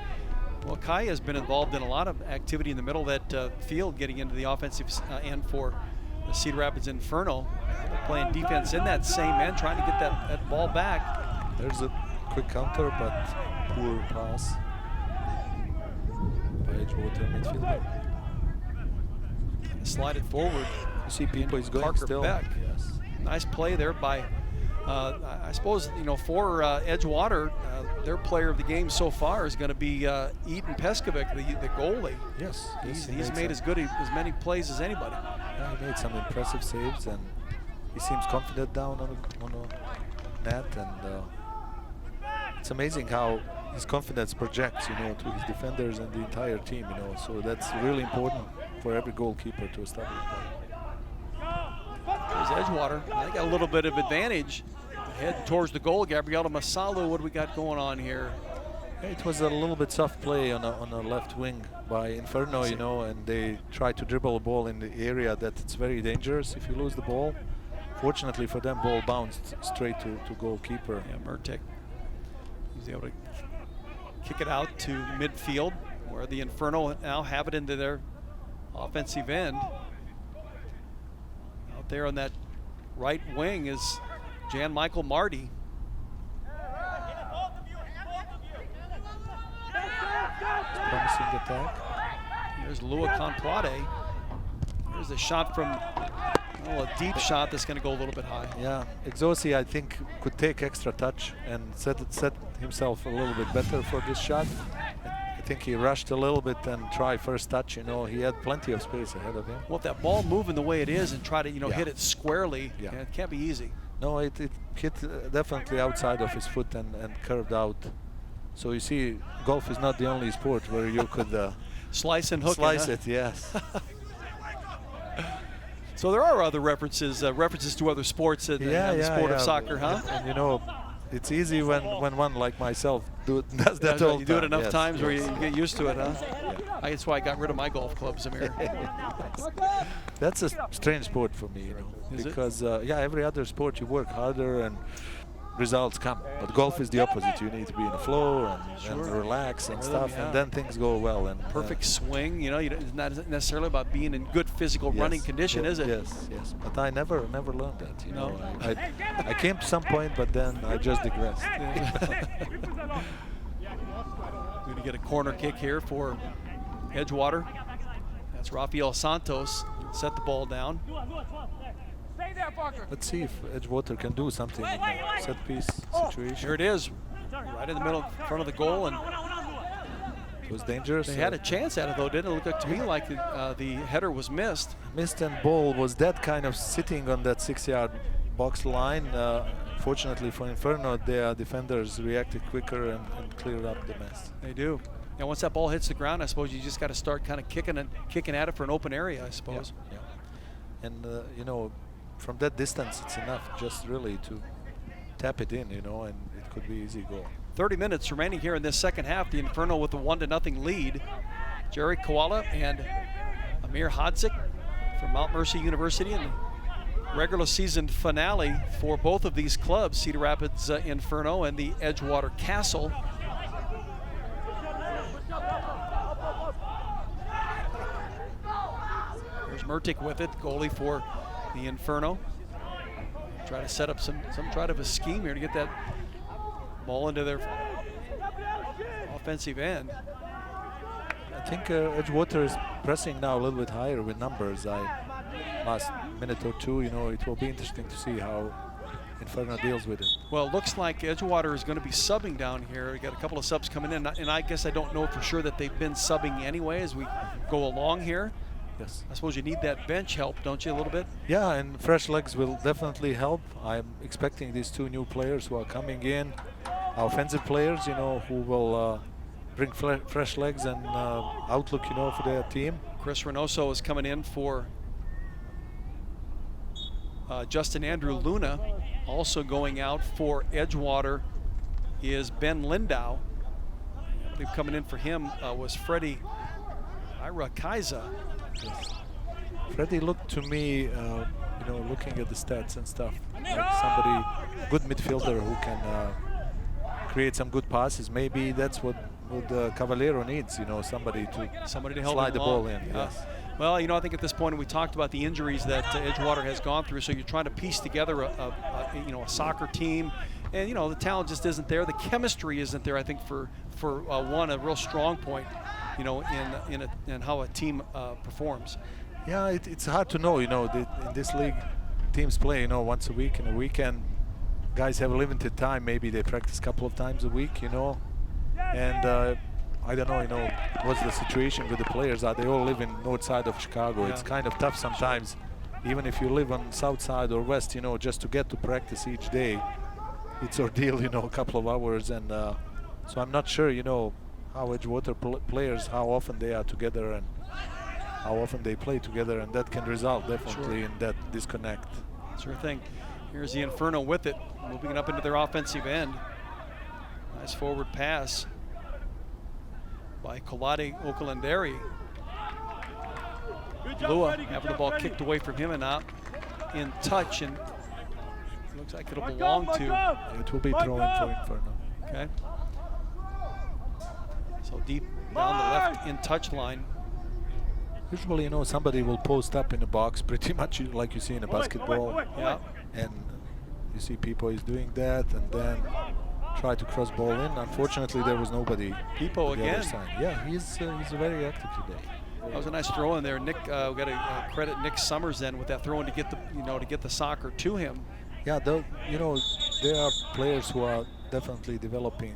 Well, Kai has been involved in a lot of activity in the middle of that field, getting into the offensive end for the Cedar Rapids Inferno. They're playing defense in that same end, trying to get that ball back. There's a quick counter, but poor pass by Edgewater midfielder. Slide it forward. You see people is going Parker still. Beck. Yes. Nice play there by, I suppose, you know, for Edgewater, their player of the game so far is going to be Eden Peskovic, the goalie. Yes. He's made as many plays as anybody. Yeah, he made some impressive saves, and he seems confident down on the net, and it's amazing how his confidence projects, you know, to his defenders and the entire team, you know. So that's really important for every goalkeeper to establish that. There's Edgewater. They got a little bit of advantage. Head towards the goal. Gabriela Masalu, what do we got going on here? It was a little bit soft play on a left wing by Inferno, you know, and they tried to dribble a ball in the area that it's very dangerous if you lose the ball. Fortunately for them, ball bounced straight to goalkeeper. Yeah, Murtek was able to kick it out to midfield, where the Inferno now have it into their offensive end. Out there on that right wing is Jan Michael Marty. Promising attack. Here's Lua Conplade. There's a shot from, a deep shot that's going to go a little bit high. Yeah, Exosi, I think, could take extra touch and set himself a little bit better for this shot. I think he rushed a little bit and tried first touch. You know, he had plenty of space ahead of him. Well, if that ball moving the way it is and try to, Yeah. hit it squarely, Yeah. it can't be easy. No, it hit definitely outside of his foot and curved out. So you see, golf is not the only sport where you could Slice and hook slice it. it. Yes. So there are other references to other sports in the sport of soccer, huh? And you know, it's easy when one like myself does that all You do it time. enough Yes, times where yes. you get used to it, huh? That's why I got rid of my golf clubs, Amir. That's a strange sport for me, you know, Is it? because every other sport you work harder and results come, but golf is the opposite. You need to be in the flow and relax and Rhythm, stuff, yeah. and then things go well. And Perfect swing, it's not necessarily about being in good physical running condition, is it? Yes. But I never learned that. You No. know, I came to some point, but then I just digressed. We're going to get a corner kick here for Edgewater. That's Rafael Santos. Set the ball down. Stay there, Parker. Let's see if Edgewater can do something in a set piece situation. Here it is, right in the middle, front of the goal, and It was dangerous. they had a chance at it though, didn't it? Look to me like the header was missed. Missed, and ball was that kind of sitting on that 6-yard box line. Fortunately for Inferno, their defenders reacted quicker and cleared up the mess. They do. And once that ball hits the ground, I suppose you just got to start kind of kicking at it for an open area, I suppose. Yeah. And you know, from that distance, it's enough just really to tap it in, you know, and it could be easy goal. 30 minutes remaining here in this second half. The Inferno with a 1-0 lead. Jerry Koala and Amir Hadzik from Mount Mercy University in the regular season finale for both of these clubs, Cedar Rapids Inferno and the Edgewater Castle. There's Murtick with it, goalie for the Inferno. Try to set up some try of a scheme here to get that ball into their offensive end. I think Edgewater is pressing now a little bit higher with numbers. Last minute or two, you know, it will be interesting to see how Inferno deals with it. Well, it looks like Edgewater is going to be subbing down here. We got a couple of subs coming in, and I guess I don't know for sure that they've been subbing anyway as we go along here. Yes. I suppose you need that bench help, don't you, a little bit? Yeah, and fresh legs will definitely help. I'm expecting these two new players who are coming in, offensive players, you know, who will bring fresh legs and outlook, you know, for their team. Chris Reynoso is coming in for Justin Andrew Luna. Also going out for Edgewater is Ben Lindau. I believe coming in for him was Freddie Irakaiza. Freddie looked to me, you know, looking at the stats and stuff, like somebody, good midfielder who can create some good passes. Maybe that's what Cavallero needs, you know, somebody to help slide him the ball along. in. Yeah. Yes. Well, you know, I think at this point we talked about the injuries that Edgewater has gone through, so you're trying to piece together a soccer team, and you know the talent just isn't there. The chemistry isn't there. I think for a real strong point, you know, in how a team performs. Yeah, it's hard to know, you know, in this league, teams play, you know, once a week and a weekend. Guys have a limited time. Maybe they practice a couple of times a week, you know, and I don't know, you know, what's the situation with the players. Are they all live in north side of Chicago? Yeah. It's kind of tough sometimes, even if you live on south side or west, you know, just to get to practice each day. It's ordeal, you know, a couple of hours, and so I'm not sure, you know, how Edgewater players, how often they are together and how often they play together, and that can result definitely in that disconnect. Sure thing. Here's the Inferno with it, moving it up into their offensive end. Nice forward pass by Kolade Okalandari. Lua having the ball kicked away from him and out in touch, and looks like it'll belong to. It will be thrown for Inferno. Okay. So deep down the left in touch line. Usually, you know, somebody will post up in the box, pretty much like you see in a basketball. Yeah. And you see people is doing that, and then try to cross ball in. Unfortunately, there was nobody. Pipo on the again. other side. Yeah, he's very active today. That was a nice throw in there. Nick, we got to credit Nick Summers then with that throw in to get the soccer to him. Yeah, though, you know, there are players who are definitely developing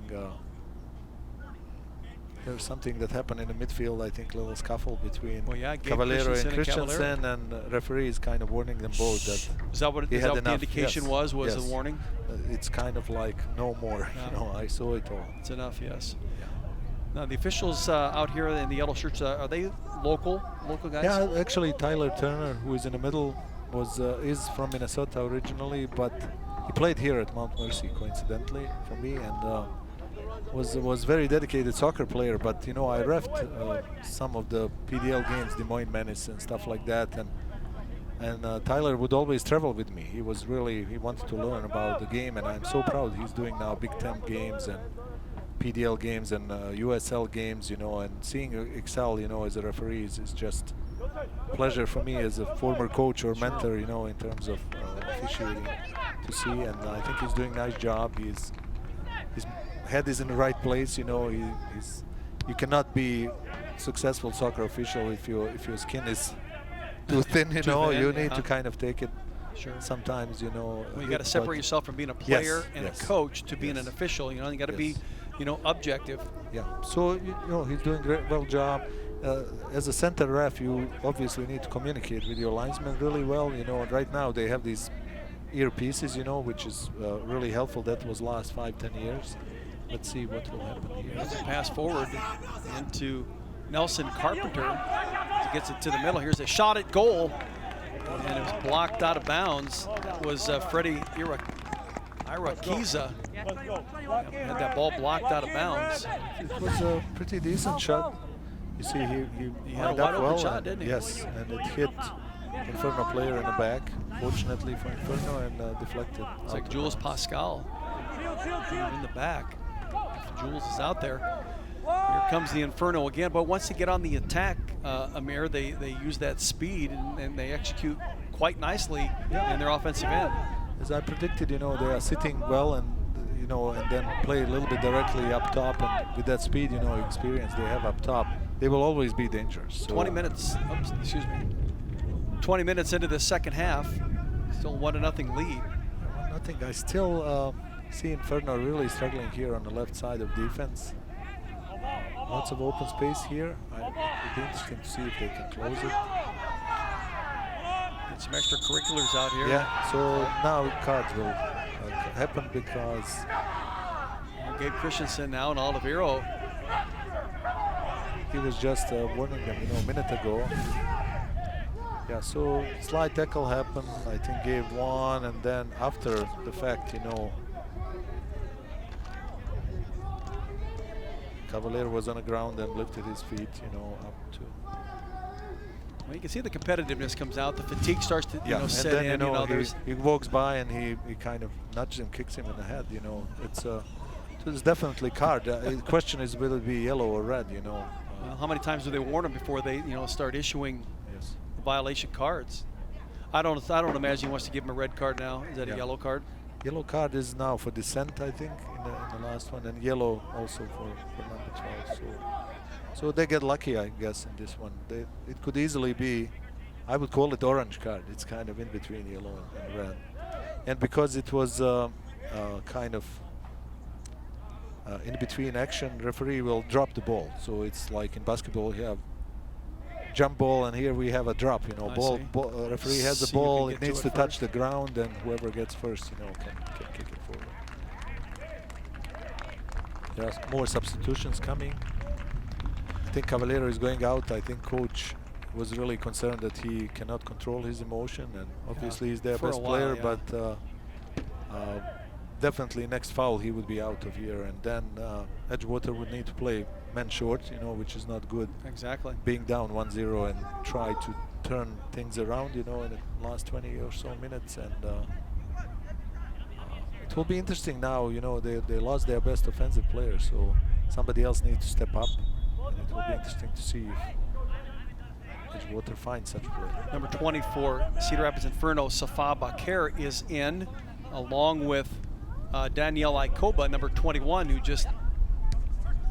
there's something that happened in the midfield. I think a little scuffle between Gabe Cavallero and Christensen, Christensen, and referee is kind of warning them both that is that what the indication was yes. a warning? It's kind of like no more. You know, I saw it all. It's enough, yes. Now the officials out here in the yellow shirts, are they local guys? Yeah, actually Tyler Turner, who is in the middle, is from Minnesota originally, but he played here at Mount Mercy coincidentally for me, and was very dedicated soccer player. But you know, I reffed some of the PDL games, Des Moines Menace and stuff like that, and Tyler would always travel with me. He wanted to learn about the game, and I'm so proud he's doing now Big Ten games and PDL games and USL games, you know, and seeing excel, you know, as a referee is just a pleasure for me as a former coach or mentor, you know, in terms of officiating to see. And I think he's doing a nice job. His head is in the right place, you know. You cannot be successful soccer official if your skin is too thin, you know. You need to kind of take it. Sure. Sometimes, you know. Well, you got to separate yourself from being a player and a coach to being an official. You know, you got to be, you know, objective. Yeah. So you know, he's doing well job. As a center ref, you obviously need to communicate with your linesmen really well. You know, and right now they have these earpieces, you know, which is really helpful. That was last 5-10 years. Let's see what will happen here. As a pass forward into Nelson Carpenter. He gets it to the middle. Here's a shot at goal. And it was blocked out of bounds. That was Freddie Irakiza. Had that ball blocked out of bounds. It was a pretty decent shot. You see, he had a wide open shot, didn't he? Yes, and it hit Inferno player in the back, fortunately for Inferno, and deflected. It's like Jules Pascal in the back. If Jules is out there. Here comes the Inferno again, but once they get on the attack, Amir, they use that speed and they execute quite nicely in their offensive end. As I predicted, you know, they are sitting well and, you know, and then play a little bit directly up top, and with that speed, you know, experience they have up top, they will always be dangerous. So 20 minutes, 20 minutes into the second half, still 1-0 lead. Nothing. I still see Inferno really struggling here on the left side of defense. Lots of open space here. It would be interesting to see if they can close it. Get some extracurriculars out here. Yeah, so now cards will happen because Gabe Christensen now and Olivero. He was just warning them, you know, a minute ago. Yeah, so slide tackle happened. I think Gabe won, and then after the fact, you know, Cavallero was on the ground and lifted his feet, you know, up to. Well, you can see the competitiveness comes out. The fatigue starts to, yeah, set then, in. You know, he walks by and he kind of nudges him, kicks him in the head. You know, so it's definitely card. The question is, will it be yellow or red? You know. Well, how many times do they warn him before they, you know, start issuing violation cards? I don't imagine he wants to give him a red card now. Is that a yellow card? Yellow card is now for dissent, I think, in the last one, and yellow also for number 12. So they get lucky, I guess, in this one. It could easily be, I would call it orange card. It's kind of in between yellow and red. And because it was kind of in between action, referee will drop the ball. So it's like in basketball, you have jump ball, and here we have a drop. You know, referee has the ball. It needs to touch the ground, and whoever gets first, you know, can kick it forward. There are more substitutions coming. I think Cavallero is going out. I think coach was really concerned that he cannot control his emotion, and obviously he's their best player, but definitely next foul he would be out of here, and then Edgewater would need to play man short, you know, which is not good. Exactly. Being down 1-0 and try to turn things around, you know, in the last 20 or so minutes, and it will be interesting now. You know, they lost their best offensive player, so somebody else needs to step up, and it will be interesting to see if Edgewater finds such a player. Number 24, Cedar Rapids Inferno, Safa Bakir is in, along with Danielle Ikoba, number 21, who just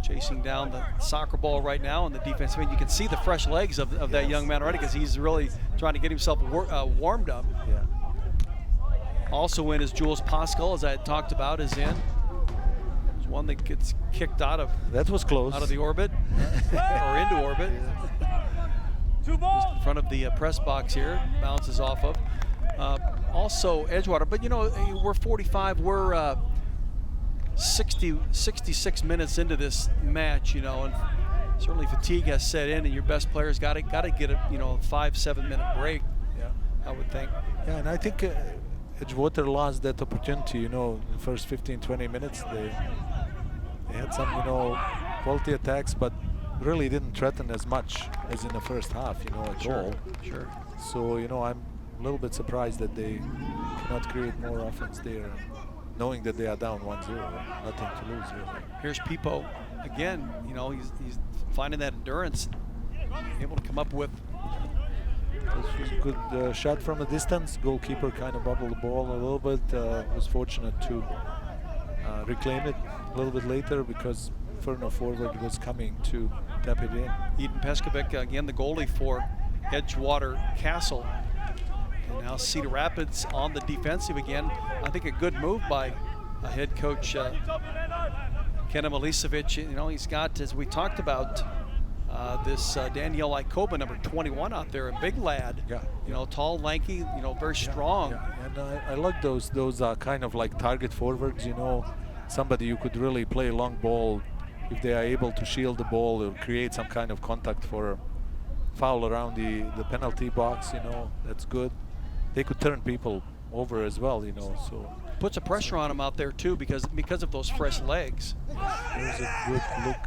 chasing down the soccer ball right now on the defensive end. You can see the fresh legs of that young man already, because he's really trying to get himself warmed up. Yeah. Also in is Jules Pascal, as I had talked about, is in. He's one that gets kicked out of close. the orbit or into orbit. Two balls. Just in front of the press box here, bounces off of. Also Edgewater, but you know, we're 45, we're 66 minutes into this match, you know, and certainly fatigue has set in, and your best players got to get a 5-7 minute break. Yeah, I would think. Yeah, and I think Edgewater lost that opportunity, you know, in the first 15-20 minutes. They had some, you know, quality attacks, but really didn't threaten as much as in the first half, you know, at all. Sure. So, you know, I'm a little bit surprised that they cannot create more offense there, knowing that they are down 1-0, nothing to lose really. Here's Pipo again. You know, he's finding that endurance, able to come up with. Good shot from a distance. Goalkeeper kind of bobbled the ball a little bit. Was fortunate to reclaim it a little bit later because INFERNO forward was coming to tap it in. Eden Peskovic, again, the goalie for Edgewater Castle. And now Cedar Rapids on the defensive again. I think a good move by head coach Kenan Milicevic. You know, he's got, as we talked about, this Daniel Ikoba, number 21 out there, a big lad. Yeah. You know, tall, lanky, you know, very strong. Yeah. And I like those kind of like target forwards, you know, somebody you could really play a long ball if they are able to shield the ball or create some kind of contact for a foul around the penalty box, you know, that's good. They could turn people over as well, you know, so. Puts a pressure on him out there too because of those fresh legs. There's a good look.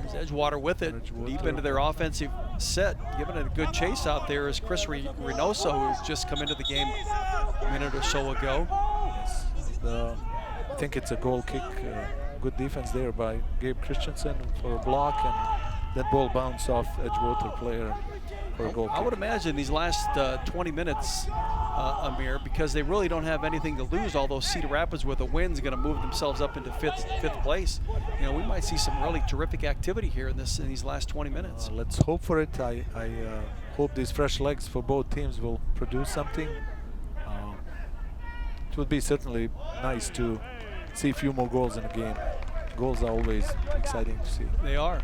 There's Edgewater with it, deep into their offensive set. Giving it a good chase out there is Chris Reynoso, who's just come into the game a minute or so ago. Yes. I think it's a goal kick. Good defense there by Gabe Christensen for a block, and that ball bounced off Edgewater player for a goal kick. I would imagine these last 20 minutes, Amir, because they really don't have anything to lose, although Cedar Rapids with a win is going to move themselves up into fifth place. You know, we might see some really terrific activity here in these last 20 minutes. Let's hope for it. I hope these fresh legs for both teams will produce something. It would be certainly nice to see a few more goals in a game. Goals are always exciting to see. They are.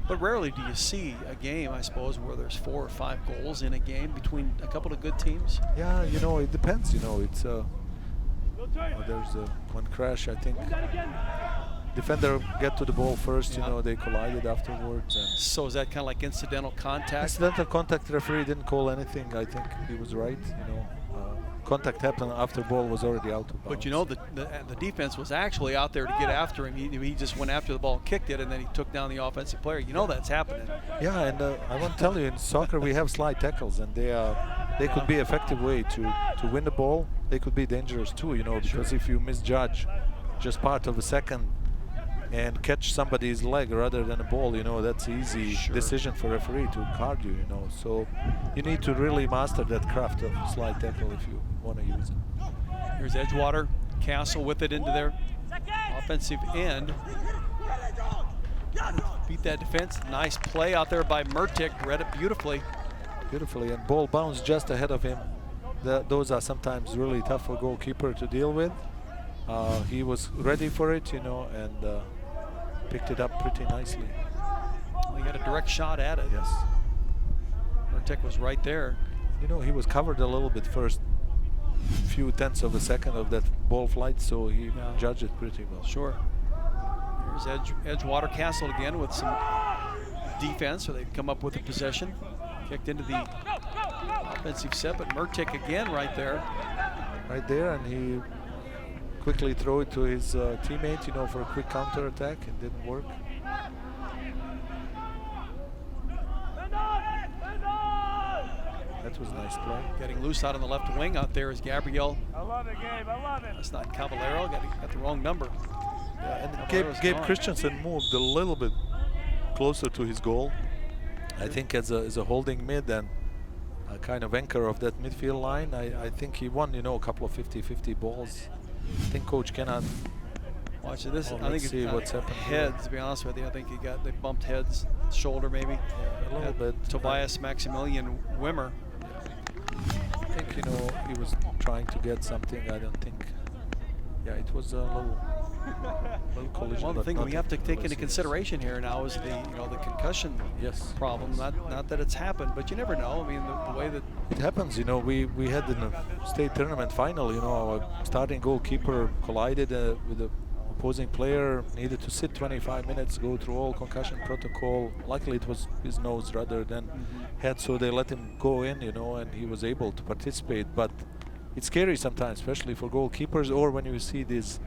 But rarely do you see a game, I suppose, where there's 4 or 5 goals in a game between a couple of good teams. Yeah, you know, it depends. You know, it's there's one crash, I think. Defender get to the ball first, you know, they collided afterwards. And so is that kind of like incidental contact? Incidental contact, referee didn't call anything. I think he was right, you know. Contact happened after ball was already out of bounds. But you know, the defense was actually out there to get after him. He just went after the ball, kicked it, and then he took down the offensive player. You know that's happening. Yeah, and I want to tell you, in soccer we have slide tackles, and they could be effective way to win the ball. They could be dangerous too, you know, because if you misjudge just part of a second and catch somebody's leg rather than a ball, you know, that's easy decision for referee to card you, you know. So you need to really master that craft of slide tackle if you want to use it. Here's Edgewater, Castle with it into their offensive end. Beat that defense. Nice play out there by Murtick. Read it beautifully. Beautifully, and ball bounced just ahead of him. Those are sometimes really tough for goalkeeper to deal with. He was ready for it, you know, and picked it up pretty nicely. Well, he got a direct shot at it. Yes. Murtick was right there. You know, he was covered a little bit first few tenths of a second of that ball flight, so he judged it pretty well. Sure. Here's Edgewater Castle again with some defense, so they come up with a possession. Kicked into the offensive set, but Murtick again right there. Right there, and he quickly threw it to his teammate, you know, for a quick counter attack. It didn't work. That was a nice play. Getting loose out on the left wing out there is Gabriel. I love it, Gabe. I love it. That's not Caballero. Got the wrong number. Yeah, and Gabe Christensen moved a little bit closer to his goal. I think as a holding mid and a kind of anchor of that midfield line, I think he won, you know, a couple of 50-50 balls. I think Coach cannot. Watch this. Oh, I think see what's happened. Heads, to be honest with you. I think they bumped heads, shoulder maybe. Yeah, a little bit. Tobias Maximilian Wimmer. I think, you know, he was trying to get something. I don't think. Yeah, it was a little Little collision, One but thing we nothing have to take really into serious. consideration here now is the concussion Yes. problem. Not that it's happened, but you never know. I mean, the way that It happens, we had in the state tournament final, our starting goalkeeper collided with the opposing player, needed to sit 25 minutes, go through all concussion protocol. Luckily it was his nose rather than head, so they let him go in, and he was able to participate. But it's scary sometimes, especially for goalkeepers, or when you see this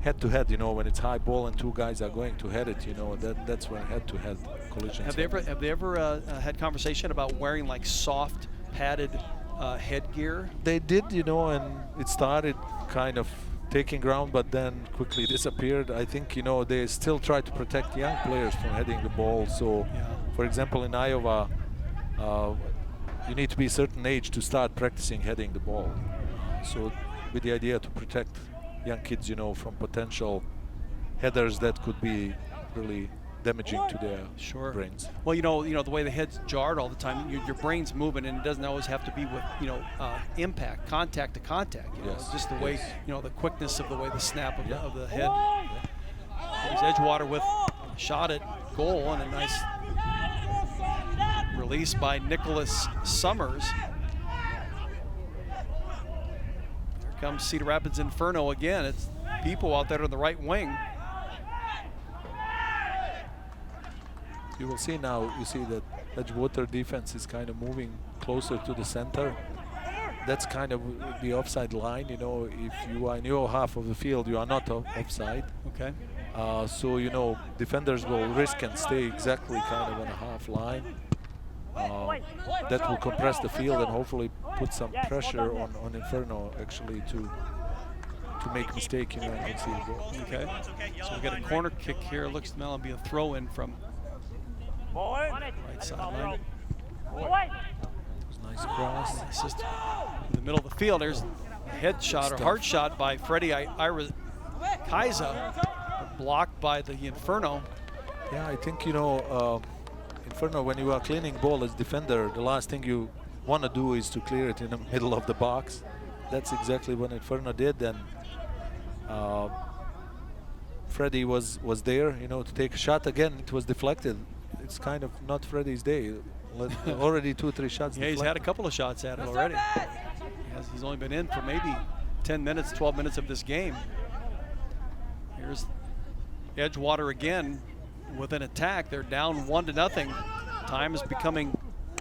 head-to-head, when it's high ball and two guys are going to head it, that's when head-to-head collisions. have they ever had conversation about wearing like soft padded headgear? They did, and it started kind of taking ground, but then quickly disappeared. I think, they still try to protect young players from heading the ball. So, for example, in Iowa, you need to be a certain age to start practicing heading the ball. So, with the idea to protect young kids, from potential headers that could be really damaging to their brains. Well, the way the head's jarred all the time, your brain's moving, and it doesn't always have to be with, impact, contact to contact. Yes. Just the way, the quickness of the way the snap of, of the head. Yeah. Here's Edgewater with a shot at goal and a nice release by Nicholas Summers. Here comes Cedar Rapids Inferno again. It's people out there on the right wing. You will see now, you see that Edgewater defense is kind of moving closer to the center. That's kind of the offside line, if you are in your half of the field, you are not offside. Okay. So, defenders will risk and stay exactly kind of on a half line. That will compress the field and hopefully put some pressure on Inferno actually to make mistake, and concede a goal. Okay. So we got a corner kick here. Looks to now be a throw in from right sideline. Nice cross. It's just in the middle of the field. There's a head shot or hard shot by Freddie Kaiza, blocked by the Inferno. Yeah, I think, Inferno, when you are cleaning ball as defender, the last thing you want to do is to clear it in the middle of the box. That's exactly what Inferno did, and Freddie was there, to take a shot. Again, it was deflected. It's kind of not Freddie's day. Already 2-3 shots. Yeah, he's had a couple of shots at it already. He's only been in for maybe 10 minutes, 12 minutes of this game. Here's Edgewater again with an attack. They're down 1-0. Time is becoming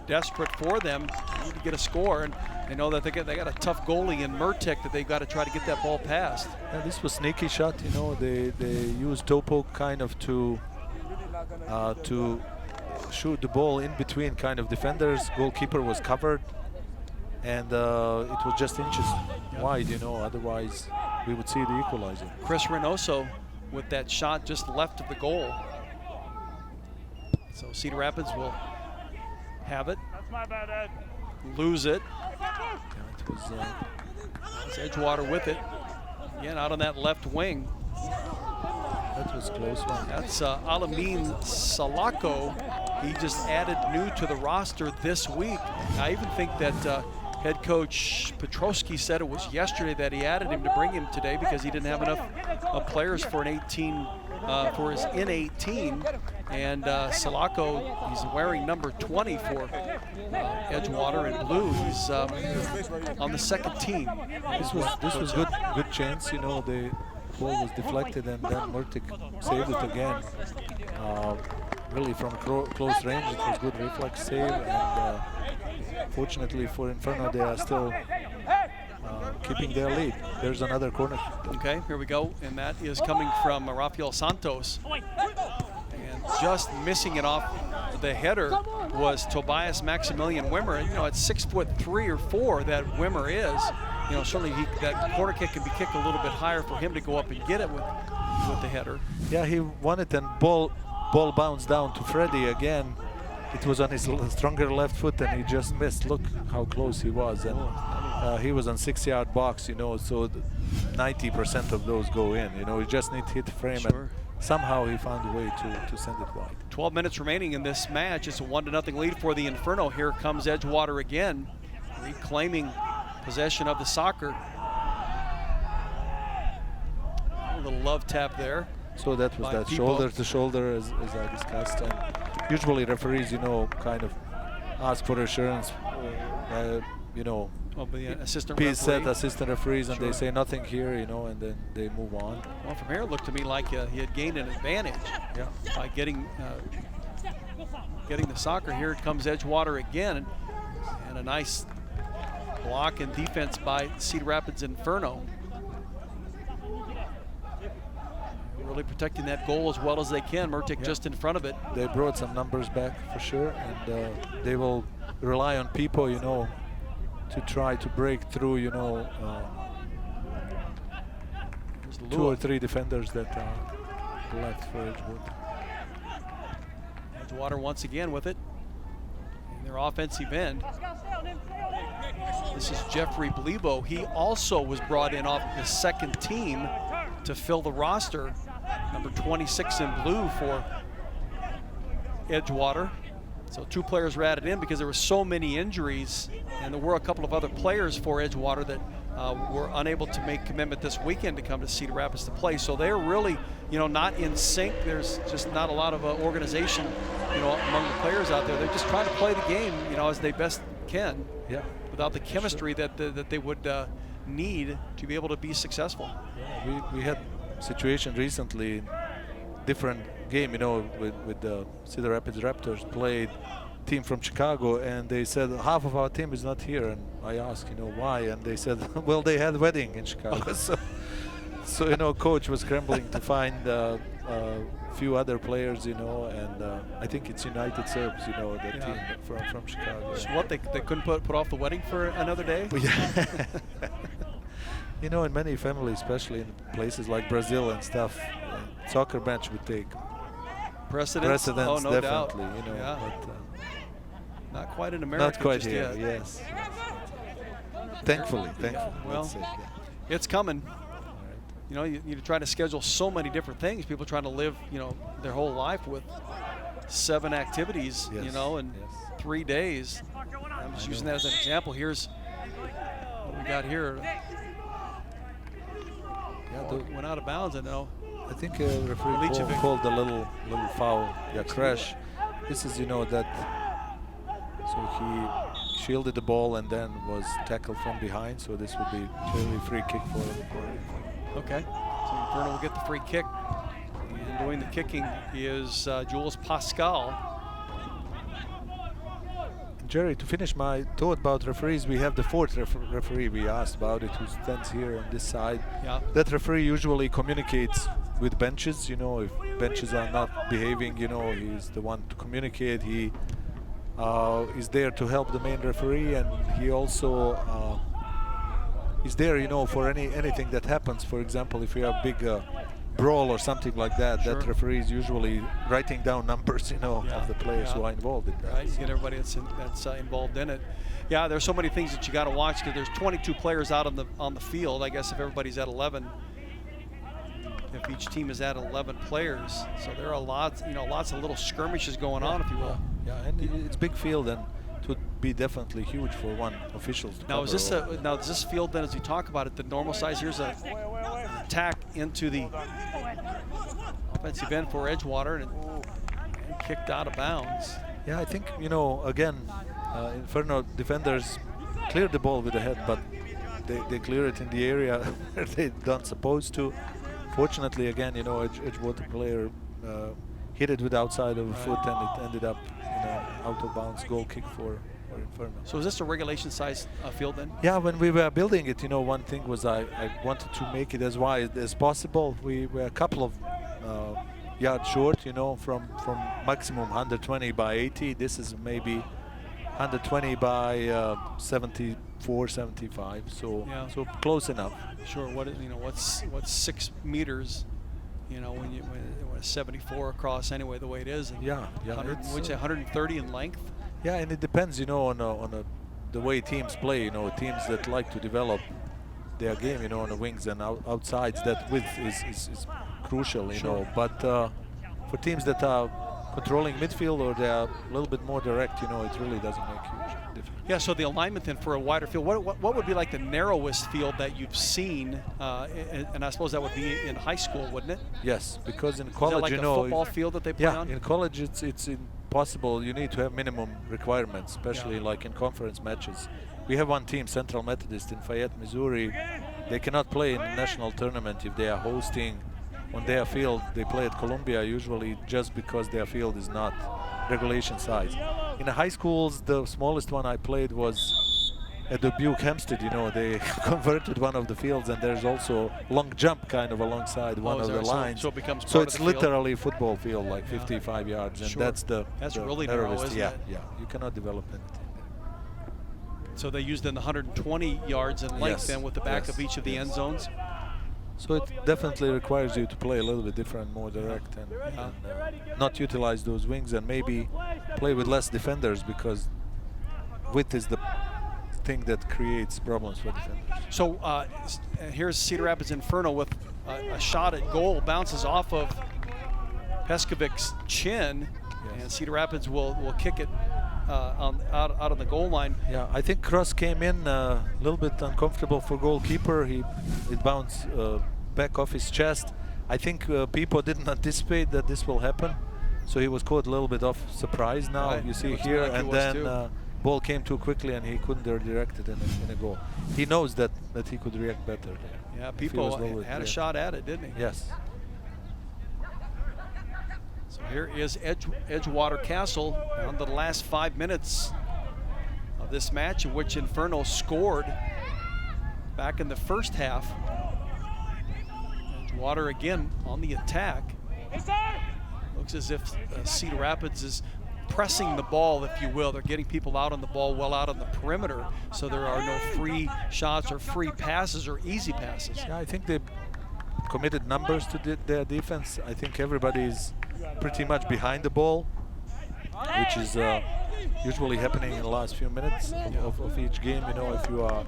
desperate for them. They need to get a score, and they know that they got a tough goalie in Murtek that they've got to try to get that ball past. Yeah, this was sneaky shot. They used toe poke kind of to shoot the ball in between kind of defenders. Goalkeeper was covered, and it was just inches wide. Otherwise we would see the equalizer. Chris Reynoso with that shot just left of the goal. So Cedar Rapids will have it. That's my bad, Ed. Lose it. Yeah, it was. It's Edgewater with it. Again, out on that left wing. That was a close one. That's Alamin Salako. He just added new to the roster this week. I even think that head coach Petrosky said it was yesterday that he added him to bring him today because he didn't have enough players for an 18 for his in-18. And Salako, he's wearing number 20 for Edgewater in blue. He's on the second team. This was good chance. The ball was deflected, and then Murtik saved it again. Really from close range, it was good reflex save, and fortunately for Inferno, they are still keeping their lead. There's another corner. Okay, here we go, and that is coming from Rafael Santos. And just missing it off the header was Tobias Maximilian Wimmer. And at 6'3" or 4" that Wimmer is, certainly that corner kick can be kicked a little bit higher for him to go up and get it with the header. Yeah, he won it, and ball bounced down to Freddie again. It was on his stronger left foot, and he just missed. Look how close he was, and he was on 6-yard box. So 90% of those go in. You just need to hit the frame, and somehow he found a way to send it wide. 12 minutes remaining in this match. It's a 1-0 lead for the Inferno. Here comes Edgewater again, reclaiming possession of the soccer. little love tap there. So that was by that Pipo. shoulder to shoulder, as I discussed. And usually referees, you know, kind of ask for assurance, you know, Oh, but the assistant P set referee. assistant referees, and Sure. they say nothing here, you know, and then they move on. Well, from here it looked to me like he had gained an advantage Yeah. by getting the soccer. Here it comes Edgewater again, and a nice block and defense by Cedar Rapids Inferno. Really protecting that goal as well as they can. Murtick Yeah. just in front of it. They brought some numbers back for sure, and they will rely on people, you know, to try to break through, you know, There's 2 or Lua. 3 defenders that are left for Edgewood. Edgewater once again with it in their offensive end. This is Jeffrey Blebo. He also was brought in off the second team to fill the roster, number 26 in blue for Edgewater. So 2 players were added in because there were so many injuries, and there were a couple of other players for Edgewater that were unable to make commitment this weekend to come to Cedar Rapids to play. So they're really, you know, not in sync. There's just not a lot of organization, you know, among the players out there. They're just trying to play the game, you know, as they best can, Yeah. without the chemistry that they would need to be able to be successful. Yeah, we had situation recently, different game, you know, with the Cedar Rapids Raptors played team from Chicago, and they said half of our team is not here, and I asked, you know, why, and they said, well, they had wedding in Chicago. so you know, coach was scrambling to find a few other players, you know, and I think it's United Serbs, you know, the team from Chicago. So what, they couldn't put off the wedding for another day? Well, yeah. You know, in many families, especially in places like Brazil and stuff, soccer match would take Precedence? Oh, no doubt. definitely, you know. Yeah. But, Not quite in America not quite just here, yet. yes. Thankfully. Well, let's say, yeah. It's coming. All right. You know, you try to schedule so many different things. People trying to live, you know, their whole life with 7 activities, you Yes, know, in yes. 3 days. I'm just using that as an example. Here's what we got here. Yeah, Went out of bounds, I know. I think referee Milicevic. called a little foul. Yeah, crash. This is, you know, that. So he shielded the ball and then was tackled from behind. So this would be clearly free kick for him. Okay. So Inferno will get the free kick. And doing the kicking is Jules Pascal. Jerry, to finish my thought about referees, we have the 4th referee we asked about it, who stands here on this side. Yeah. That referee usually communicates with benches, you know, if benches are not behaving, you know, he's the one to communicate. He is there to help the main referee, and he also is there, you know, for anything that happens. For example, if you have big brawl or something like that, Sure. that referee is usually writing down numbers, you know, Yeah, of the players yeah. who are involved in that. Right, you get everybody that's involved in it. Yeah, there's so many things that you got to watch because there's 22 players out on the field. I guess if everybody's at 11, if each team is at 11 players, so there are lots of little skirmishes going on, if you will. Yeah, and it's big field, and it would be definitely huge for one official to Now, is cover this all. is this field then, as we talk about it, the normal size? Here's a attack into the offensive end for Edgewater and kicked out of bounds. Yeah, I think, you know, again, Inferno defenders clear the ball with the head, but they clear it in the area where they don't supposed to. Fortunately, again, you know, Edgewater player hit it with outside of the foot, and it ended up in an out of bounds goal kick for Inferno. So is this a regulation size field then? Yeah, when we were building it, you know, one thing was I wanted to make it as wide as possible. We were a couple of yards short, you know, from maximum 120 by 80. This is maybe 120 by 74, 75. So Yeah. so close enough. Sure. What's 6 meters? You know, when 74 across anyway, the way it is. And Yeah, 100, it's, would you say 130 in length? yeah, and it depends, you know, on the way teams play. You know, teams that like to develop their game, you know, on the wings and outsides, that width is crucial, you Sure. know. But for teams that are controlling midfield or they are a little bit more direct, you know, it really doesn't make huge difference. Yeah, so the alignment then for a wider field, what would be like the narrowest field that you've seen? And I suppose that would be in high school, wouldn't it? Yes, because in Is college, that like you a know, football field that they play yeah, on? in college it's impossible. You need to have minimum requirements, especially Yeah. like in conference matches. We have one team, Central Methodist in Fayette, Missouri. They cannot play in the national tournament if they are hosting on their field. They play at Columbia usually just because their field is not regulation size. In the high schools, the smallest one I played was at the Dubuque Hempstead. You know, they converted one of the fields, and there's also long jump kind of alongside one of the lines. So it becomes So part it's of the field? literally a football field, like 55 yards, and Sure. that's the really narrow, narrowest. isn't yeah, it? yeah. You cannot develop anything. So they used in the 120 yards in length Yes, then with the back yes, of each of the yes. end zones. So it definitely requires you to play a little bit different, more direct, and not utilize those wings, and maybe play with less defenders, because width is the thing that creates problems for defenders. So here's Cedar Rapids Inferno with a shot at goal, bounces off of Peskovic's chin, and Cedar Rapids will kick it out on the goal line. Yeah, I think Cross came in a little bit uncomfortable for goalkeeper. It bounced back off his chest. I think people didn't anticipate that this will happen, so he was caught a little bit off surprise. Now Right. you see Looks here, like he and was then too. ball came too quickly and he couldn't redirect it in a goal. He knows that he could react better there. Yeah, If he people was a little bit had a react- shot at it, didn't he? Yes. So here is Edgewater Castle down to the last 5 minutes of this match, in which Inferno scored back in the first half. Edgewater again on the attack. Looks as if Cedar Rapids is pressing the ball, if you will. They're getting people out on the ball, well out on the perimeter, so there are no free shots or free passes or easy passes. Yeah, I think they committed numbers to their defense. I think everybody's pretty much behind the ball, which is usually happening in the last few minutes of each game. You know, if you are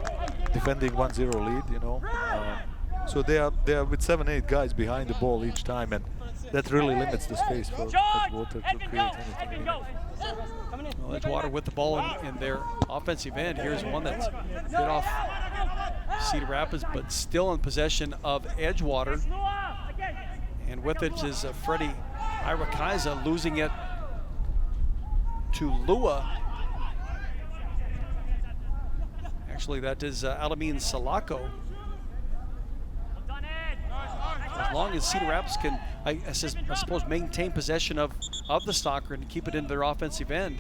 defending 1-0 lead, you know. So they are with 7-8 guys behind the ball each time, and that really limits the space for Edgewater to create anything. Well, Edgewater with the ball in their offensive end. Here's one that's hit off Cedar Rapids, but still in possession of Edgewater. And with it is Freddie Irakaiza losing it to Lua. Actually, that is Alameen Salako. As long as Cedar Rapids can, I suppose, maintain possession of the soccer and keep it in their offensive end,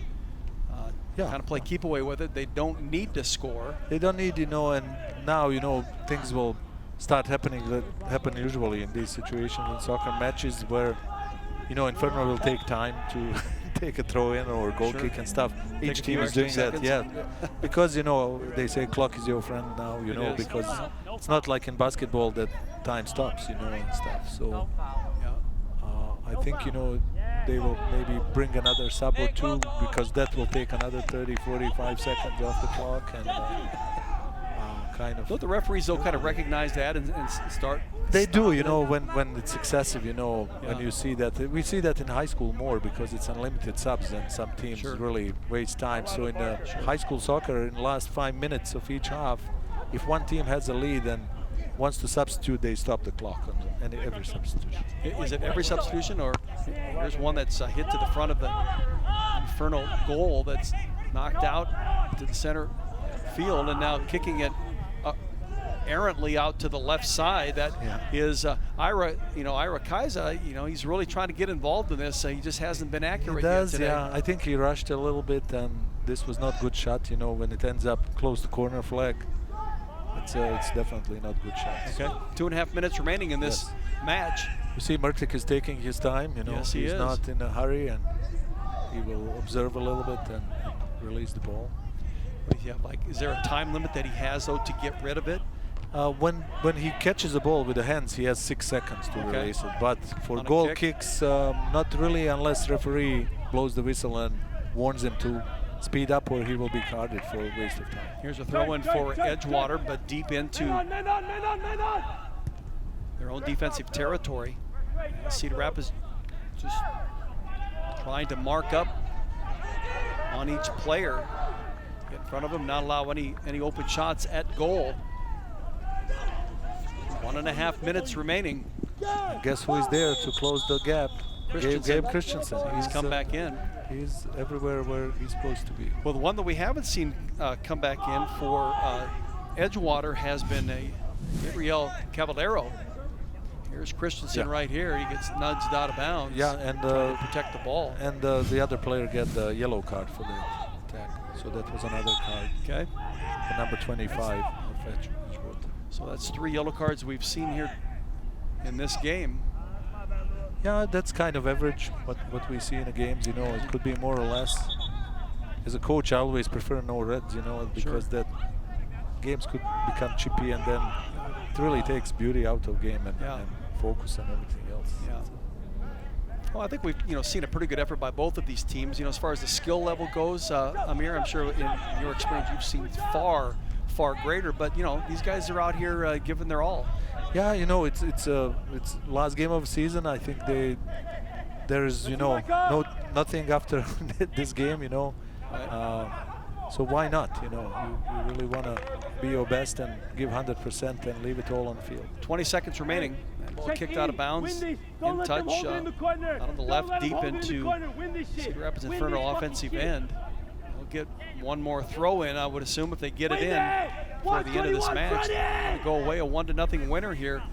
kind of play keep away with it, they don't need to score. They don't need, you know, and now, you know, things will start happening that happen usually in these situations in soccer matches where, you know, Inferno will take time to take a throw in or goal kick and stuff. Each team is doing that, because, you know, they say clock is your friend now, you know, because it's not like in basketball that time stops, you know, and stuff. So I think, you know, they will maybe bring another sub or two, because that will take another 30, 45 seconds off the clock, and kind of. Don't the referees though kind of recognize that and start? They do, you know, when it's excessive, you know, when you see that. We see that in high school more because it's unlimited subs and some teams really waste time. So in high school soccer, in the last 5 minutes of each half, if one team has a lead and wants to substitute, they stop the clock on every substitution. Is it every substitution, or here's one that's hit to the front of the Inferno goal that's knocked out to the center field, and now kicking it errantly out to the left side. That is Ira Kaiza. You know, he's really trying to get involved in this. He just hasn't been accurate yet today. Yeah. I think he rushed a little bit, and this was not good shot. You know, when it ends up close to corner flag, it's definitely not good shot. Okay, 2.5 minutes remaining in this match. You see, Murtik is taking his time. You know, yes, he he's is. not in a hurry, and he will observe a little bit and release the ball. Yeah, like, is there a time limit that he has though to get rid of it? When he catches the ball with the hands, he has 6 seconds to release it. But for goal kicks, not really, unless referee blows the whistle and warns him to speed up, or he will be carded for a waste of time. Here's a throw in for Edgewater, but deep into their own defensive territory. Cedar Rapids just trying to mark up on each player. Get in front of him, not allow any open shots at goal. 1.5 minutes remaining. Guess who is there to close the gap? Gabe Christensen. He's come back in. He's everywhere where he's supposed to be. Well, the one that we haven't seen come back in for Edgewater has been Gabriel Caballero. Here's Christensen right here. He gets nudged out of bounds. Yeah, and to protect the ball. And the other player get the yellow card for the attack. So that was another card. Okay. The number 25 of Edgewater. So that's 3 yellow cards we've seen here in this game. Yeah, that's kind of average. What we see in the games, you know, it could be more or less. As a coach, I always prefer no reds, you know, because that games could become chippy, and then it really takes beauty out of game and focus and everything else. Yeah. Well, I think we've seen a pretty good effort by both of these teams. As far as the skill level goes, Amir, I'm sure in your experience you've seen far greater. But these guys are out here giving their all. Yeah, it's last game of the season. I think there's nothing after this game. So why not? You really want to be your best and give 100% and leave it all on the field. 20 seconds remaining. That ball kicked out of bounds, in touch, out on the left, deep into Cedar Rapids Inferno offensive end. We'll get one more throw in, I would assume, if they get it in before the end of this match. They'll go away a 1-0 winner here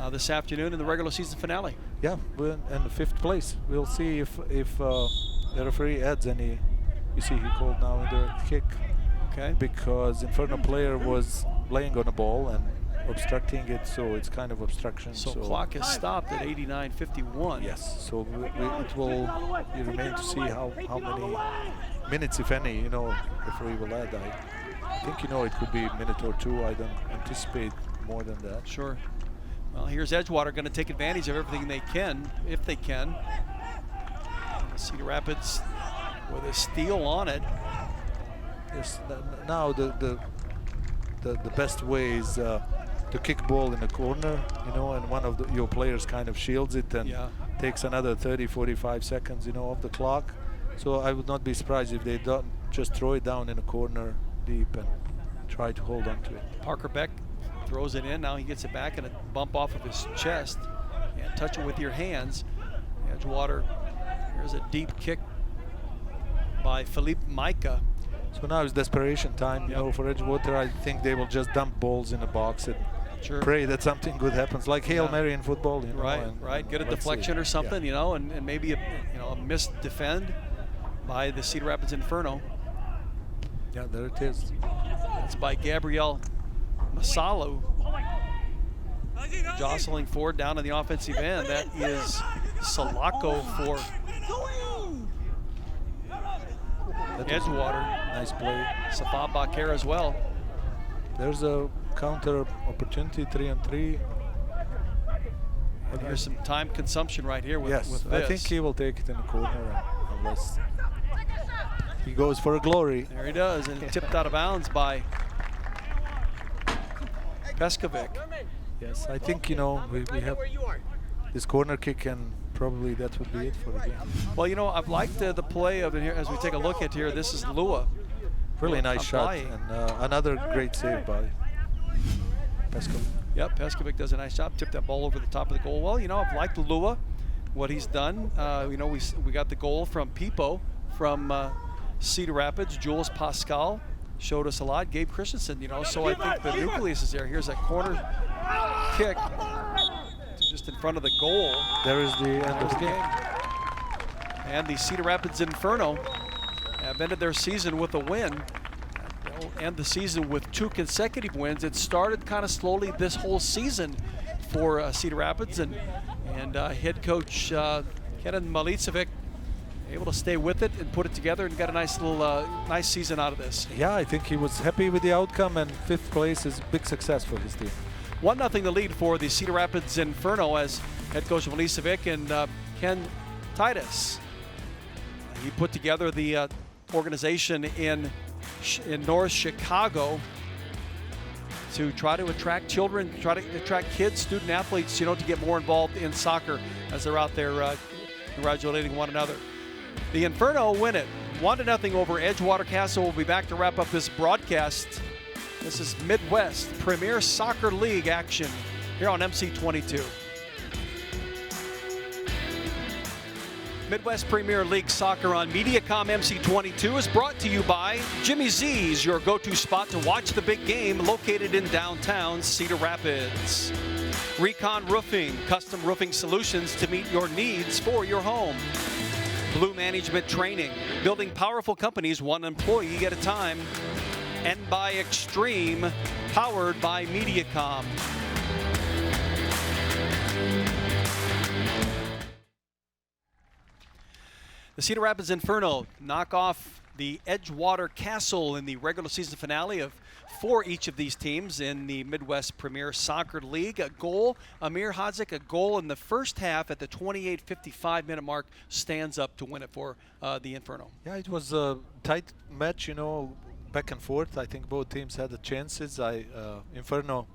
this afternoon in the regular season finale. Yeah, we're in the 5th place. We'll see if the referee adds any. You see, he called now in the kick. Okay. Because Inferno player was laying on the ball and obstructing it, so it's kind of obstruction. So clock is stopped at 89:51. Yes. So it will remain to see how many minutes, if any, referee will add. I think it could be a minute or 2. I don't anticipate more than that. Sure. Well, here's Edgewater going to take advantage of everything they can, if they can. Cedar Rapids with a steal on it. Yes. Now the best way is to kick ball in the corner, and one of your players kind of shields it and takes another 30-45 seconds, off the clock. So I would not be surprised if they don't just throw it down in a corner deep and try to hold on to it. Parker Beck throws it in. Now he gets it back and a bump off of his chest. And touch it with your hands. Edgewater, here's a deep kick by Philippe Micah. So now it's desperation time, for Edgewater. I think they will just dump balls in the box and pray that something good happens, like Hail Mary in football. Right. Get a deflection or something, and maybe a missed defend by the Cedar Rapids Inferno. Yeah, there it is. That's by Gabriel Masalu. Jostling forward down in the offensive end. That is Salako for Edgewater. Nice play. Safab Bakir as well. There's a counter opportunity, 3-on-3. And here's some time consumption right here with this. I think he will take it in the corner unless he goes for a glory. There he does, and tipped out of bounds by Peskovic. Yes, I think, we have this corner kick, and probably that would be it for the game. Well, I've liked the play of it here as we take a look at here. This is Lua. Really nice shot, and another great save by Peskovic. Yep, Peskovic does a nice job. Tipped that ball over the top of the goal. Well, I've liked Lua, what he's done. We got the goal from Pipo from Cedar Rapids. Jules Pascal showed us a lot. Gabe Christensen, so I think the nucleus is there. Here's that corner kick just in front of the goal. There is the end of the game. And the Cedar Rapids Inferno have ended their season with a win. They'll end the season with 2 consecutive wins. It started kind of slowly this whole season for Cedar Rapids, and head coach Kenan Malicevic able to stay with it and put it together and got a nice little nice season out of this. Yeah, I think he was happy with the outcome, and 5th place is a big success for his team. 1-0 the lead for the Cedar Rapids Inferno as head coach Malicevic and Ken Titus. He put together the organization in North Chicago to try to attract children, try to attract kids, student athletes, to get more involved in soccer as they're out there congratulating one another. The Inferno win it 1-0 over Edgewater Castle. We'll be back to wrap up this broadcast. This is Midwest Premier Soccer League action here on MC22. Midwest Premier League Soccer on Mediacom MC22 is brought to you by Jimmy Z's, your go-to spot to watch the big game, located in downtown Cedar Rapids. Recon Roofing, custom roofing solutions to meet your needs for your home. Blue Management Training, building powerful companies one employee at a time. And by Extreme, powered by Mediacom. The Cedar Rapids Inferno knock off the Edgewater Castle in the regular season finale for each of these teams in the Midwest Premier Soccer League. A goal, Amir Hadzik, a goal in the first half at the 28:55 minute mark, stands up to win it for the Inferno. Yeah, it was a tight match, back and forth. I think both teams had the chances. Inferno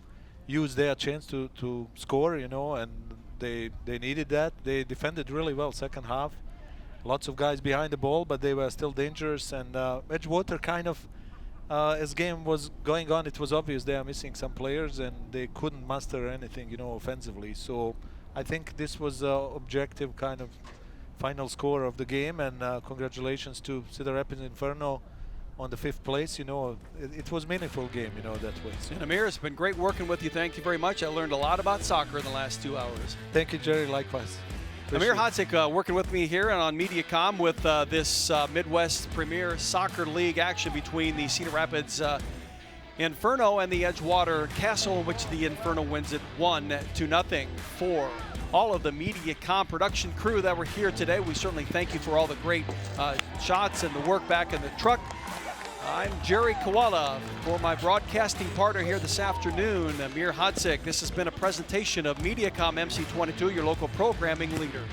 used their chance to score, and they needed that. They defended really well second half. Lots of guys behind the ball, but they were still dangerous. And Edgewater kind of, as game was going on, it was obvious they are missing some players and they couldn't master anything, offensively. So I think this was objective kind of final score of the game. And congratulations to Cedar Rapids Inferno on the 5th place. It was a meaningful game, that way. So. And Amir, it's been great working with you. Thank you very much. I learned a lot about soccer in the last 2 hours. Thank you, Jerry. Likewise. Amir Hadzik working with me here and on Mediacom with this Midwest Premier Soccer League action between the Cedar Rapids Inferno and the Edgewater Castle, in which the Inferno wins it 1-0. For all of the Mediacom production crew that were here today, we certainly thank you for all the great shots and the work back in the truck. I'm Jerry Koala for my broadcasting partner here this afternoon, Amir Hadzik. This has been a presentation of Mediacom MC22, your local programming leader.